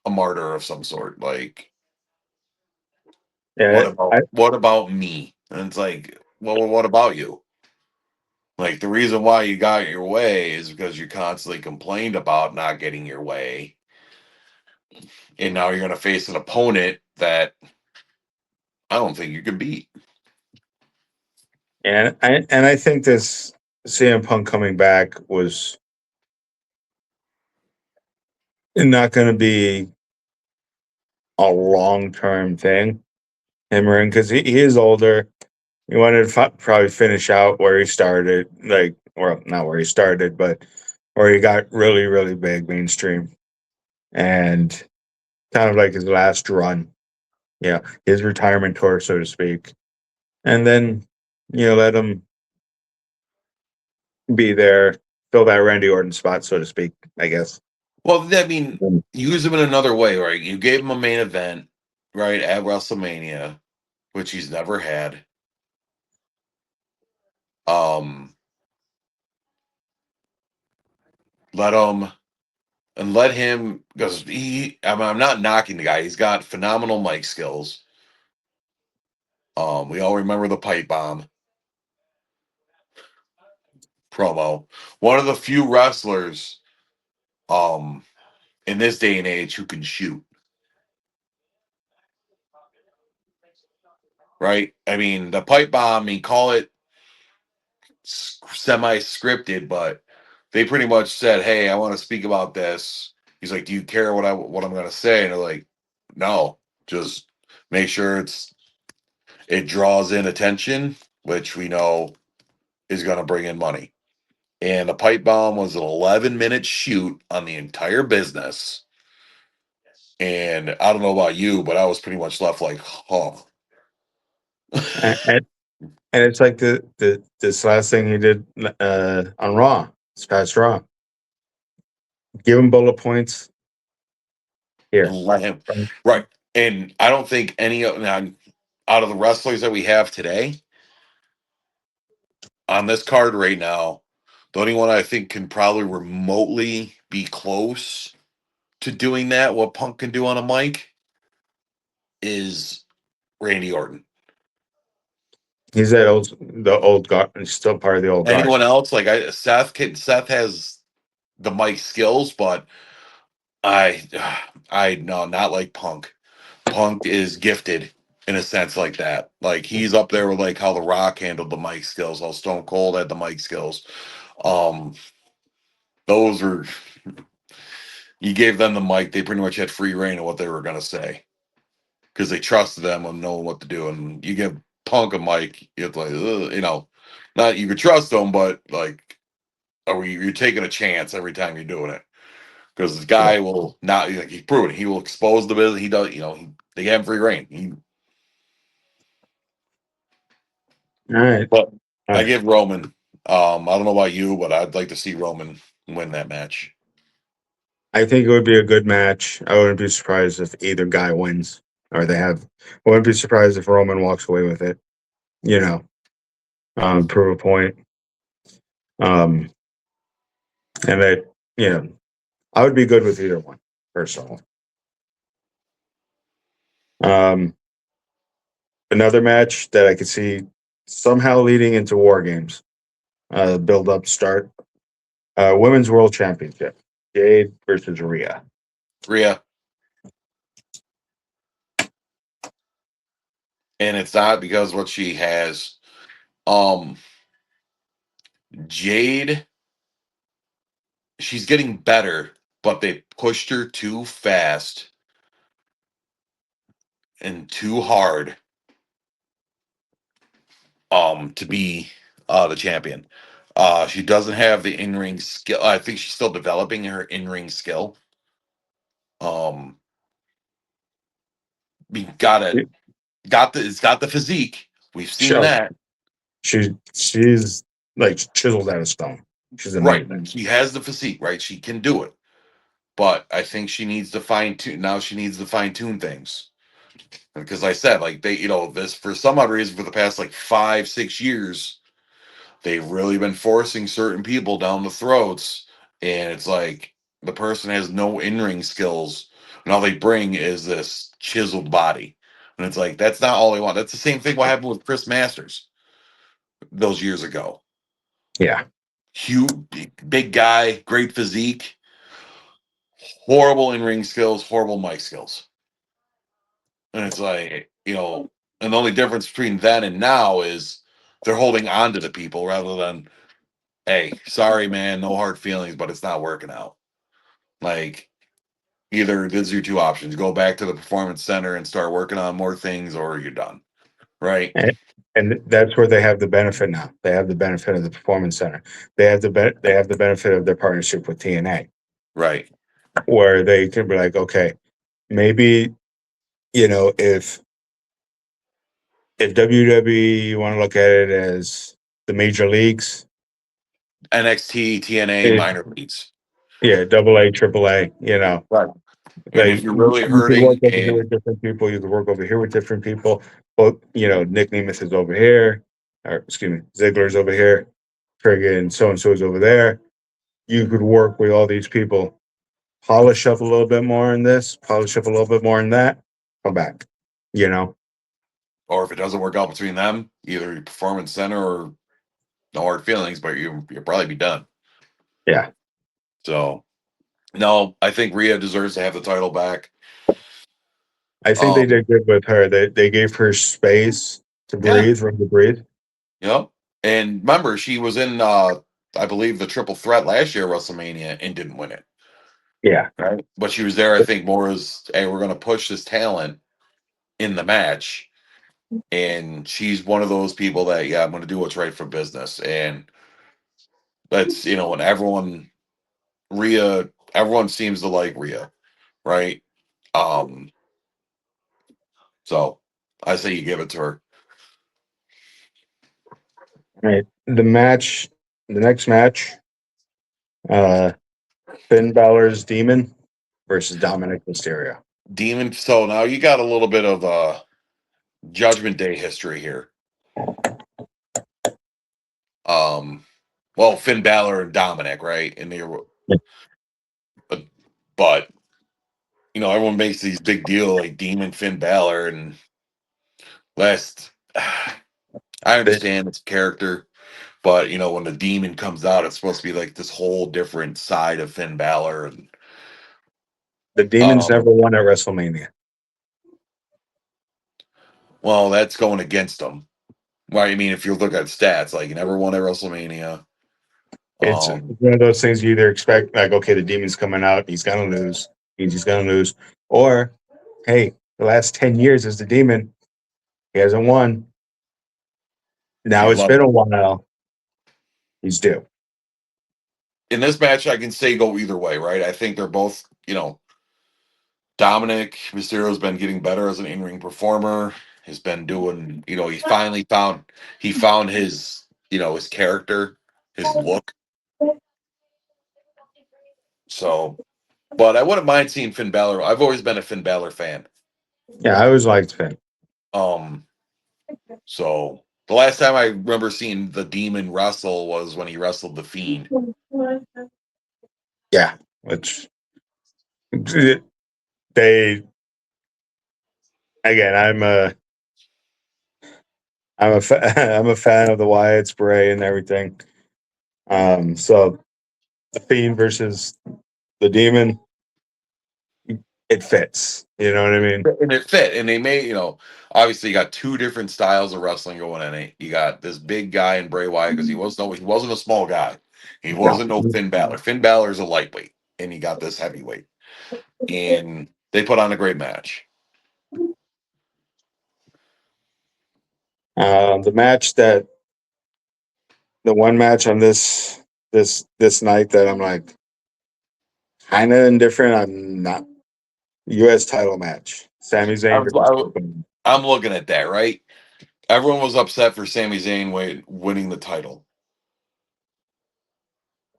a martyr of some sort. Like, Yeah, what about me? And it's like, well, what about you? Like, the reason why you got your way is because you constantly complained about not getting your way, and now you're going to face an opponent that I don't think you can beat. and I think this CM Punk coming back was not going to be a long term thing. Him because he is older. He wanted to probably finish out where he started, like, well, not where he started, but where he got really, really big mainstream, and kind of like his last run, his retirement tour, so to speak, and then let him be there, fill that Randy Orton spot, so to speak, I guess. Well, I mean, use him in another way, right? You gave him a main event, right, at WrestleMania, which he's never had. Um, let him let him because I'm not knocking the guy. He's got phenomenal mic skills. We all remember the pipe bomb promo. One of the few wrestlers, um, in this day and age who can shoot. Right? I mean, the pipe bomb. I mean, call it semi-scripted, but they pretty much said, "Hey, I want to speak about this." He's like, "Do you care what I'm going to say?" And they're like, "No, just make sure it draws in attention, which we know is going to bring in money." And the pipe bomb was an 11-minute shoot on the entire business. And I don't know about you, but I was pretty much left like, oh. And it's like the this last thing he did on Raw, this past Raw. Give him bullet points And here. let him right. And I don't think any of now, out of the wrestlers that we have today on this card right now, the only one I think can probably remotely be close to doing that, what Punk can do on a mic, is Randy Orton. He's the old guard. He's still part of the old guard. Anyone else like Seth has the mic skills, but I I no, not like Punk. Punk is gifted in a sense like that. Like he's up there with like how The Rock handled the mic skills, how Stone Cold had the mic skills. Um, those are you gave them the mic, they pretty much had free reign of what they were gonna say because they trusted them and knowing what to do. And you give Punk a mic, it's like not you could trust them, but like, you're taking a chance every time you're doing it because the Yeah. guy will not like he's proven he will expose the business. He does, they have free reign. All right. But All I right. give Roman. I don't know about you, but I'd like to see Roman win that match. I think it would be a good match. I wouldn't be surprised if either guy wins or they have. I wouldn't be surprised if Roman walks away with it. You know, prove a point. Um, and that I would be good with either one personally. Um, Another match that I could see somehow leading into War Games. Build up start. Women's World Championship. Jade versus Rhea. Rhea. And it's not because what she has. Um, Jade, she's getting better, but they pushed her too fast and too hard to be the champion. She doesn't have the in-ring skill. I think she's still developing her in-ring skill. Um, we it's got the physique. We've seen Show that. she's like chiseled out of stone. She's Right. amazing. She has the physique, right? She can do it. But I think she needs to fine tune now she needs to fine tune things. Because I said, like this for some odd reason for the past like 5, 6 years, they've really been forcing certain people down the throats, and it's like the person has no in-ring skills, and all they bring is this chiseled body. And it's like that's not all they want. That's the same thing what happened with Chris Masters those years ago. Yeah. Huge, big guy, great physique, horrible in-ring skills, horrible mic skills. And it's like, and the only difference between then and now is they're holding on to the people rather than, hey, sorry, man, no hard feelings, but it's not working out. Like, either these are your two options: go back to the performance center and start working on more things, or you're done. Right? And that's where they have the benefit now. They have the benefit of the performance center. They have the benefit of their partnership with TNA, Right. where they can be like, okay, maybe if WWE, you want to look at it as the major leagues, NXT, TNA, it, minor leagues. yeah, double A, triple A, Right. And like if you're really you could work hurting over here and with different people, you could work over here with different people. But Nick Nemeth is over here, or excuse me, Ziggler's over here, friggin' so and so's over there. You could work with all these people, polish up a little bit more in this, polish up a little bit more in that, come back. You know? or if it doesn't work out between them, either your performance center or no hard feelings, but you'll probably be done. Yeah. So no, I think Rhea deserves to have the title back. I think they Um, did good with her. They gave her space to yeah, breathe, room to breathe. yep. And remember, she was in I believe the triple threat last year at WrestleMania and didn't win it. Yeah. Right. But she was there, I think, more as, hey, we're gonna push this talent in the match. And she's one of those people that, yeah, I'm gonna do what's right for business. And that's, when everyone seems to like Rhea, right? Um, so I say you give it to her. All right. The next match, uh, Finn Balor's Demon versus Dominic Mysterio. Demon. So now you got a little bit of Judgment Day history here. Um, well, Finn Balor and Dominic, right? And they were, but everyone makes these big deal like Demon Finn Balor, and last, I The, understand it's character, but when the Demon comes out, it's supposed to be like this whole different side of Finn Balor, and the Demon's um, never won at WrestleMania. well, that's going against them. Right? I mean, if you look at stats, like, you never won at WrestleMania. It's Um, one of those things you either expect, like, okay, the Demon's coming out, he's gonna lose, he's gonna lose, or hey, the last 10 years as the Demon, he hasn't won. Now you'd it's love been it. a while. He's due. In this match, I can say go either way, right? I think they're both, Dominic Mysterio's been getting better as an in-ring performer. Has been doing, he found his, his character, his look. So, but I wouldn't mind seeing Finn Balor. I've always been a Finn Balor fan. Yeah, I always liked Finn. Um, so the last time I remember seeing the Demon wrestle was when he wrestled the Fiend. Yeah, which they again, I'm a fan of the Wyatt spray and everything. So the Fiend versus the Demon, it fits. You know what I mean? And it fit, and they made, obviously you got two different styles of wrestling going in it. You got this big guy in Bray Wyatt, because he wasn't a small guy. He No. wasn't no Finn Balor. Finn Balor's a lightweight, and he got this heavyweight, and they put on a great match. The match that the one match on this night that I'm like kind of indifferent. I'm not U.S. title match. Sami I Zayn was, versus I, Kevin. I'm looking at that, right. Everyone was upset for Sami Zayn winning the title.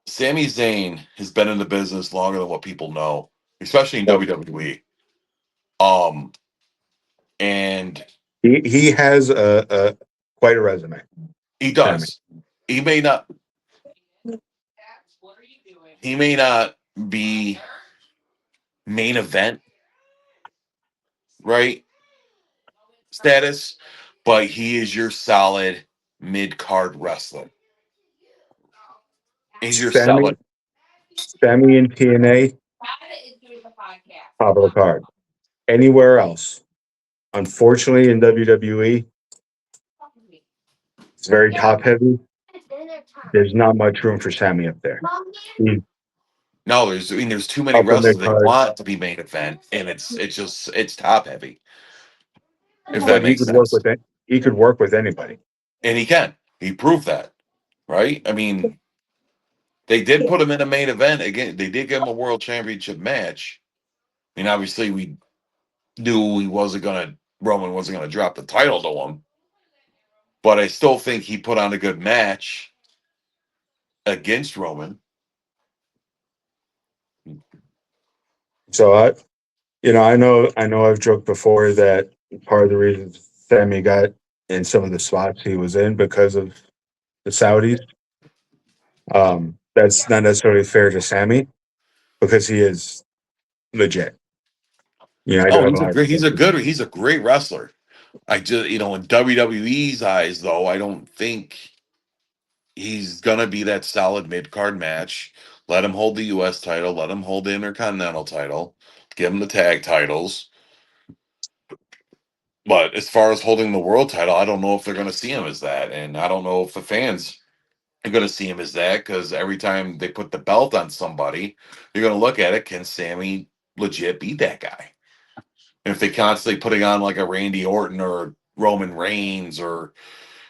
Sami Zayn has been in the business longer than what people know, especially in WWE. Um, and He has a quite a resume. he Sami. does. he may not he may not be main event, right? Status, but he is your solid mid card wrestler. He's your Sammy, solid. Sammy in TNA, top of the card. Anywhere else, unfortunately, in WWE, it's very top heavy. There's not much room for Sammy up there. He's No, there's too many upper wrestlers mid that card, want to be main event, and it's top heavy, if that but he makes could work sense. with it. He could work with anybody. And he can. He proved that, right? I mean, they did put him in a main event again. They did give him a world championship match. I mean, obviously, we knew Roman wasn't gonna drop the title to him, but I still think he put on a good match against Roman. So I know I've joked before that part of the reason Sammy got in some of the spots he was in because of the Saudis. That's not necessarily fair to Sammy because he is legit. I do Oh, have a lot of respect for him. he's a great wrestler. I just in WWE's eyes though, I don't think he's gonna be that solid mid card match. Let him hold the US title, let him hold the Intercontinental title, give him the tag titles. But as far as holding the world title, I don't know if they're gonna see him as that. And I don't know if the fans are gonna see him as that because every time they put the belt on somebody, you're gonna look at it, can Sammy legit beat that guy? And if they constantly putting on like a Randy Orton or Roman Reigns, or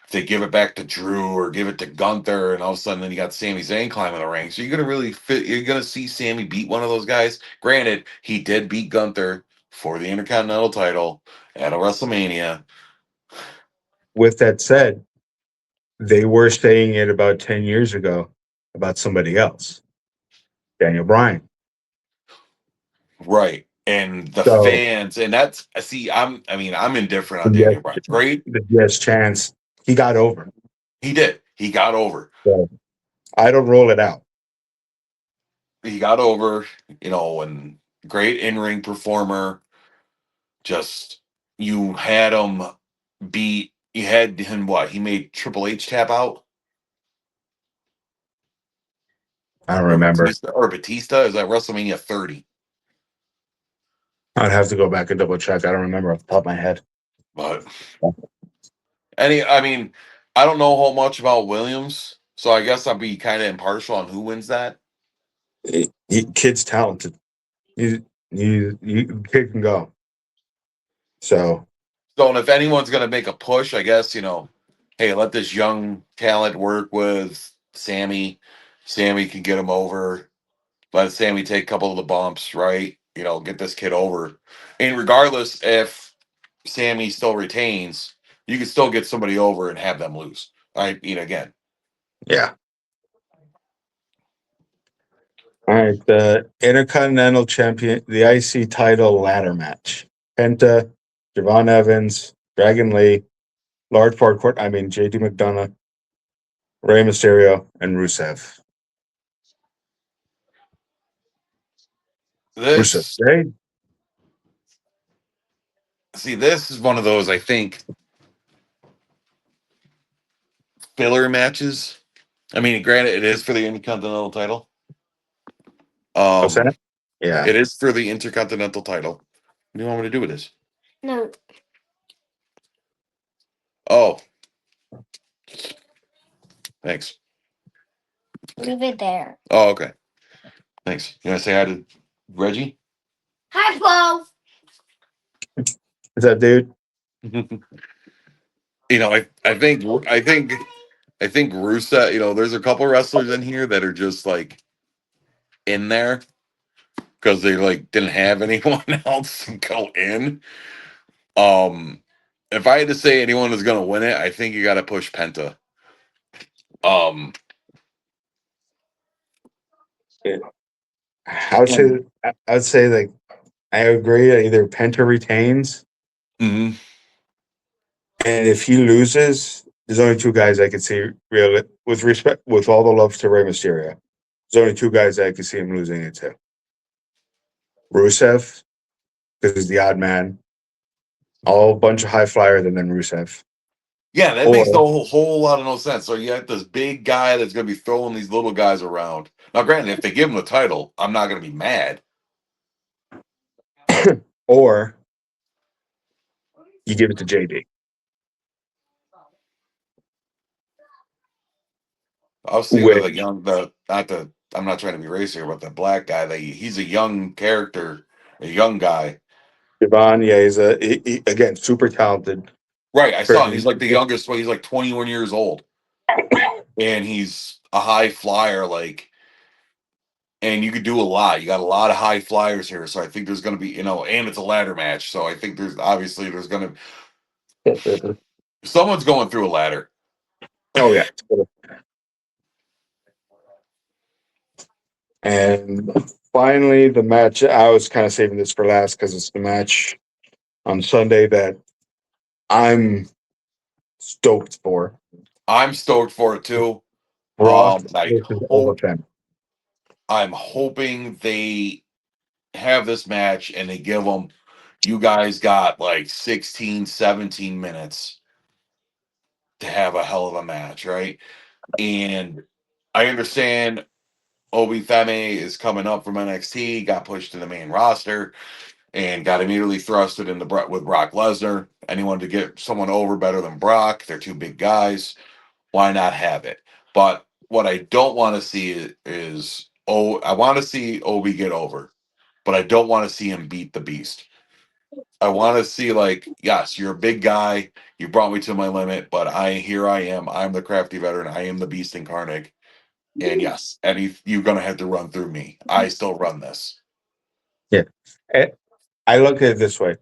if they give it back to Drew or give it to Gunther, and all of a sudden then you got Sami Zayn climbing the ranks, so you're gonna see Sammy beat one of those guys. Granted, he did beat Gunther for the Intercontinental title at a WrestleMania. With that said, they were saying it about 10 years ago about somebody else, Daniel Bryan. Right. And the So fans, and that's see, I'm indifferent on yes, Daniel Bryan. Great. yes chance he got over. He did. He got over. So I don't rule it out. He got over, and great in-ring performer. Just you had him you had him what? He made Triple H tap out? I don't Or remember. Batista? Is that WrestleMania 30? I'd have to go back and double check. I don't remember off the top of my head. But I mean, I don't know how much about Williams, so I guess I'll be kind of impartial on who wins that. Kid's talented. Kid can go. So So, and if anyone's going to make a push, I guess, hey, let this young talent work with Sammy. Sammy can get him over. Let Sammy take a couple of the bumps, right? Get this kid over. And regardless if Sammy still retains, you can still get somebody over and have them lose. I mean, again, yeah. All right. The Intercontinental Champion, the IC title ladder match. Penta, Javon Evans, Dragon Lee, Lard Farquhar, JD McDonough, Rey Mysterio, and Rusev. Rusev. this, Hey, this is one of those, I think, filler matches. I mean, granted, it is for the Intercontinental title. what's that? Yeah. It is for the Intercontinental title. What do you want me to do with this? No, Oh, thanks. leave it there. Oh, okay. Thanks. You want to say hi to Reggie? Hi, Paul. Is that dude? I think Rusev. There's a couple wrestlers in here that are just like in there because they like didn't have anyone else to go in. Um, if I had to say anyone is gonna win it, I think you got to push Penta. Um, Yeah. I would say like I agree. Either Penta retains, mhm. and if he loses, there's only two guys I could see real with respect, with all the love to Rey Mysterio. There's only two guys I could see him losing it to. Rusev, because he's the odd man. All bunch of high flyer than Rusev. Yeah, that makes Or no whole lot of no sense. So you have this big guy that's going to be throwing these little guys around. Now, granted, if they give him the title, I'm not going to be mad. or you give it to JD. I was thinking of Which the young, the not the. I'm not trying to be racist here, but the black guy. He's a young character, a young guy. Devon, yeah, he's again super talented. Right, I saw him. He's Person. like the youngest. He's like 21 years old, and he's a high flyer. Like, and you could do a lot. You got a lot of high flyers here, so I think there's going to be, and it's a ladder match, so I think there's going to someone's going through a ladder. Oh yeah. And finally, the match. I was kind of saving this for last because it's the match on Sunday that I'm stoked for. I'm stoked for it too. Brock I versus hope Overton. I'm hoping they have this match and they give them. You guys got like 16, 17 minutes to have a hell of a match, right? And I understand Obi Femi is coming up from NXT, got pushed to the main roster, and got immediately thrusted into with Brock Lesnar. Anyone to get someone over better than Brock? They're two big guys. Why not have it? But what I don't want to see is I want to see Obi get over, but I don't want to see him beat the Beast. I want to see, like, yes, you're a big guy. You brought me to my limit, but here I am. I'm the crafty veteran. I am the Beast incarnate. And yes, you're gonna have to run through me. I still run this. Yeah. I look at it this way.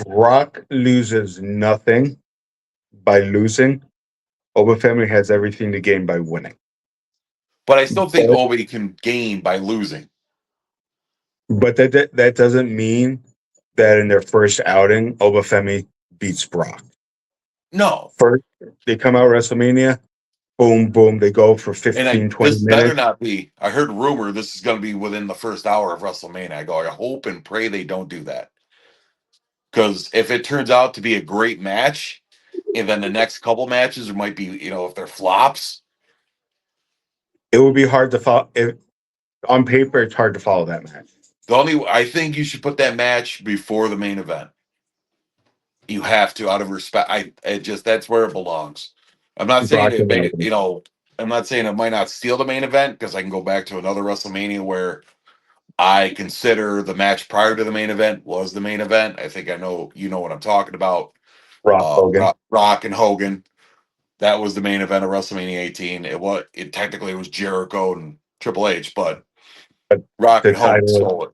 Brock loses nothing by losing. Oba family has everything to gain by winning. But I still think But, Obi can gain by losing. but that doesn't mean that in their first outing, Oba Femi beats Brock. No. First, they come out WrestleMania, boom, boom, they go for 15, 20 This better minutes. not be. I heard rumor this is going to be within the first hour of WrestleMania. I hope and pray they don't do that. Because if it turns out to be a great match, and then the next couple matches there might be, if they're flops. It would be hard to follow. On paper, it's hard to follow that match. I think you should put that match before the main event. You have to, out of respect. That's where it belongs. I'm not saying Brock it and may, Lesnar. I'm not saying it might not steal the main event because I can go back to another WrestleMania where I consider the match prior to the main event was the main event. I think I know what I'm talking about. Rock Hogan. Rock and Hogan. That was the main event of WrestleMania 18. It technically was Jericho and Triple H, but But Rock the and Hogan title, stole it.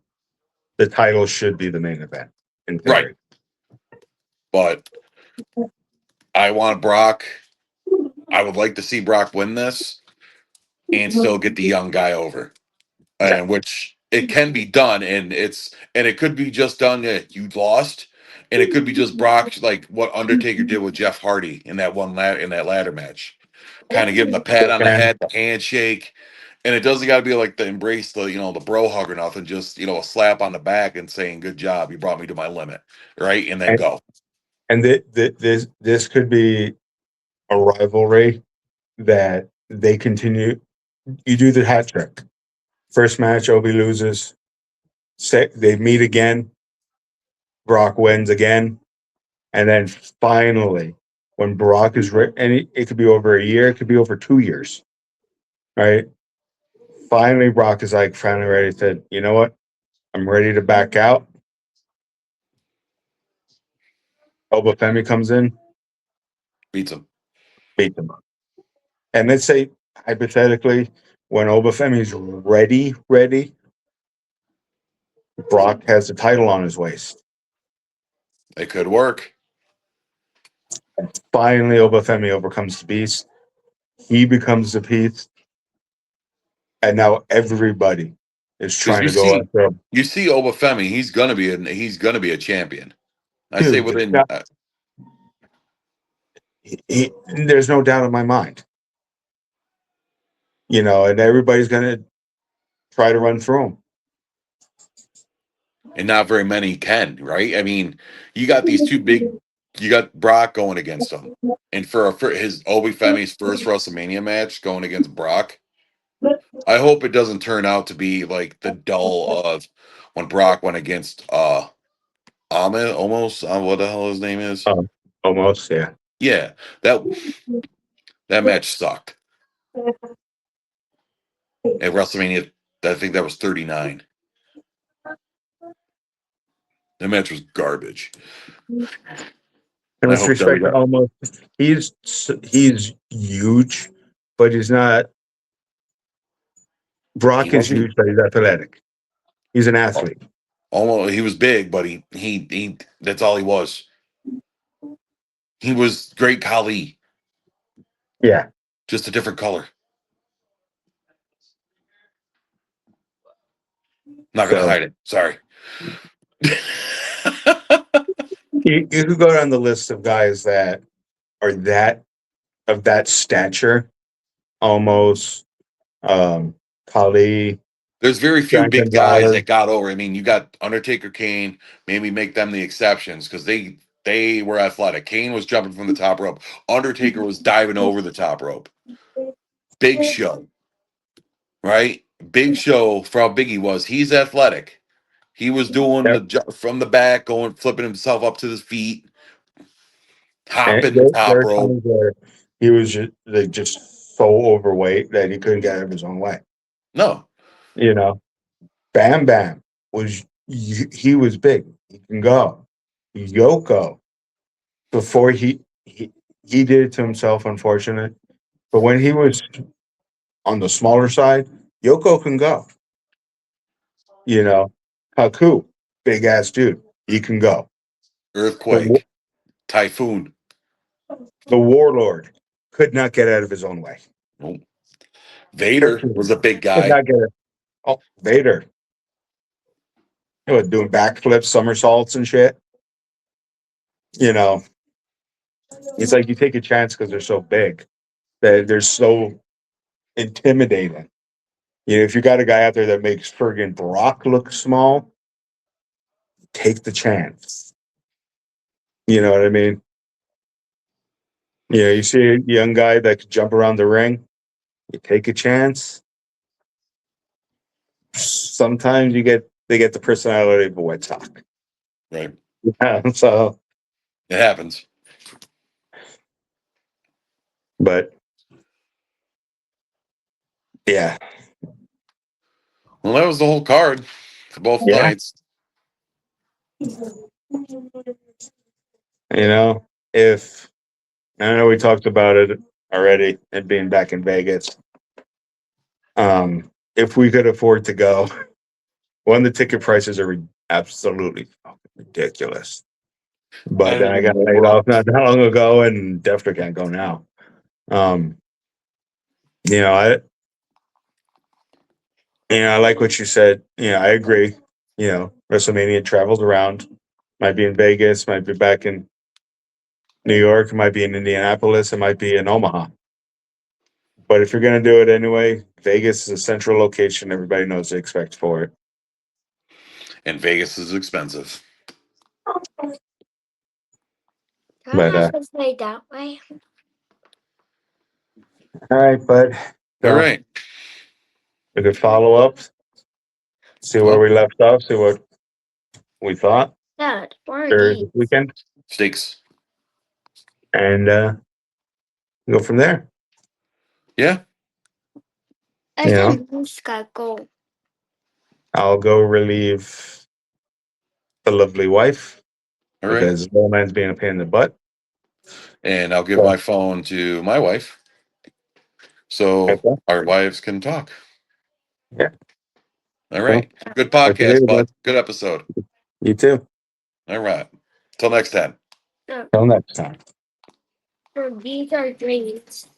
the title should be the main event in Right. theory. But I want Brock. I would like to see Brock win this and still get the young guy over. And which it can be done, and it could be just done that you lost, and it could be just Brock, like what Undertaker did with Jeff Hardy in that ladder match, kind of give him the pat on the And head, the handshake, and it doesn't got to be like the embrace, the bro hug or nothing, just a slap on the back and saying good job, you brought me to my limit, right, and then and, go. and this could be a rivalry that they continue. You do the hat trick. First match, Obi loses. They meet again. Brock wins again, and then finally, when Brock is ready, and it could be over a year, it could be over 2 years, right? Finally, Brock is like finally ready. Said, you know what? I'm ready to back out. Oba Femi comes in, Beats him. beat them up. And let's say hypothetically, when Oba Femi's ready, Brock has the title on his waist. It could work. Finally, Oba Femi overcomes the beast. He becomes the beast, and now everybody is Because trying to go after him. you see Obafemi, he's gonna be a champion. I say Dude, within there's no doubt in my mind. You know, and everybody's gonna try to run through him. And not very many can, right? I mean, you got these two big. You got Brock going against him, and for his Obi Femi's first WrestleMania match going against Brock, I hope it doesn't turn out to be like the dull of when Brock went against Ahmed almost. What the hell his name is? Almost, yeah. Yeah, that that match sucked at WrestleMania. I think that was 39. That match was garbage. And I with hope respect to WWE. Almost, he's huge, but he's not. He Brock is wasn't huge, but he's athletic. He's an athlete. almost. He was big, but he. That's all he was. He was great Khali, Yeah. just a different color. Not gonna So hide it. Sorry. you could go down the list of guys that are that of that stature, almost Kali, There's very few John big guys Gonzalez. that got over. I mean, you got Undertaker, Kane. Maybe make them the exceptions because they were athletic. Kane was jumping from the top rope. Undertaker was diving over the top rope. Big Show, right? Big Show for how big he was. He's athletic. He was doing Yep. the from the back, going flipping himself up to his feet, And hopping the there top are rope. times where he was just so overweight that he couldn't get out of his own way. No, You know, Bam Bam he was big. He can go. Yoko before he did it to himself, unfortunate. But when he was on the smaller side, Yoko can go. You know, Haku, big ass dude, he can go. The earthquake, typhoon. the warlord could not get out of his own way. Nope. Vader Could was a big guy. not get it. Oh, Vader, he was doing backflips, somersaults, and shit. You know, it's like you take a chance because they're so big that they're so intimidating. You know, if you got a guy out there that makes friggin' Brock look small, take the chance. You know what I mean? You know, you see a young guy that could jump around the ring, you take a chance. Sometimes they get the personality of a White Sox. Right. Yeah, so, It happens. but yeah, Well, that was the whole card for both yeah, nights. you know, if I know we talked about it already and being back in Vegas. If we could afford to go, one, the ticket prices are absolutely fucking ridiculous. But And then I got laid we're off up. not that long ago, and definitely can't go now. Um, you know, I like what you said. I agree. WrestleMania travels around. Might be in Vegas, might be back in New York, it might be in Indianapolis, it might be in Omaha. But if you're gonna do it anyway, Vegas is a central location. Everybody knows to expect for it. And Vegas is expensive. Can But I have to say that way? all right, bud. All So right. we could follow up, see where Well, we left off, see what we thought Dad, what are for these? this weekend, steaks. and go from there. Yeah. I You know, think this got gold. I'll go relieve the lovely wife All right. because the old man's being a pain in the butt. And I'll give So, my phone to my wife so okay. our wives can talk. Yeah. All So, right. Good talk to you podcast, later, bud. bud. Good episode. You too. All right. Till next time. No, Till next time. these are grades.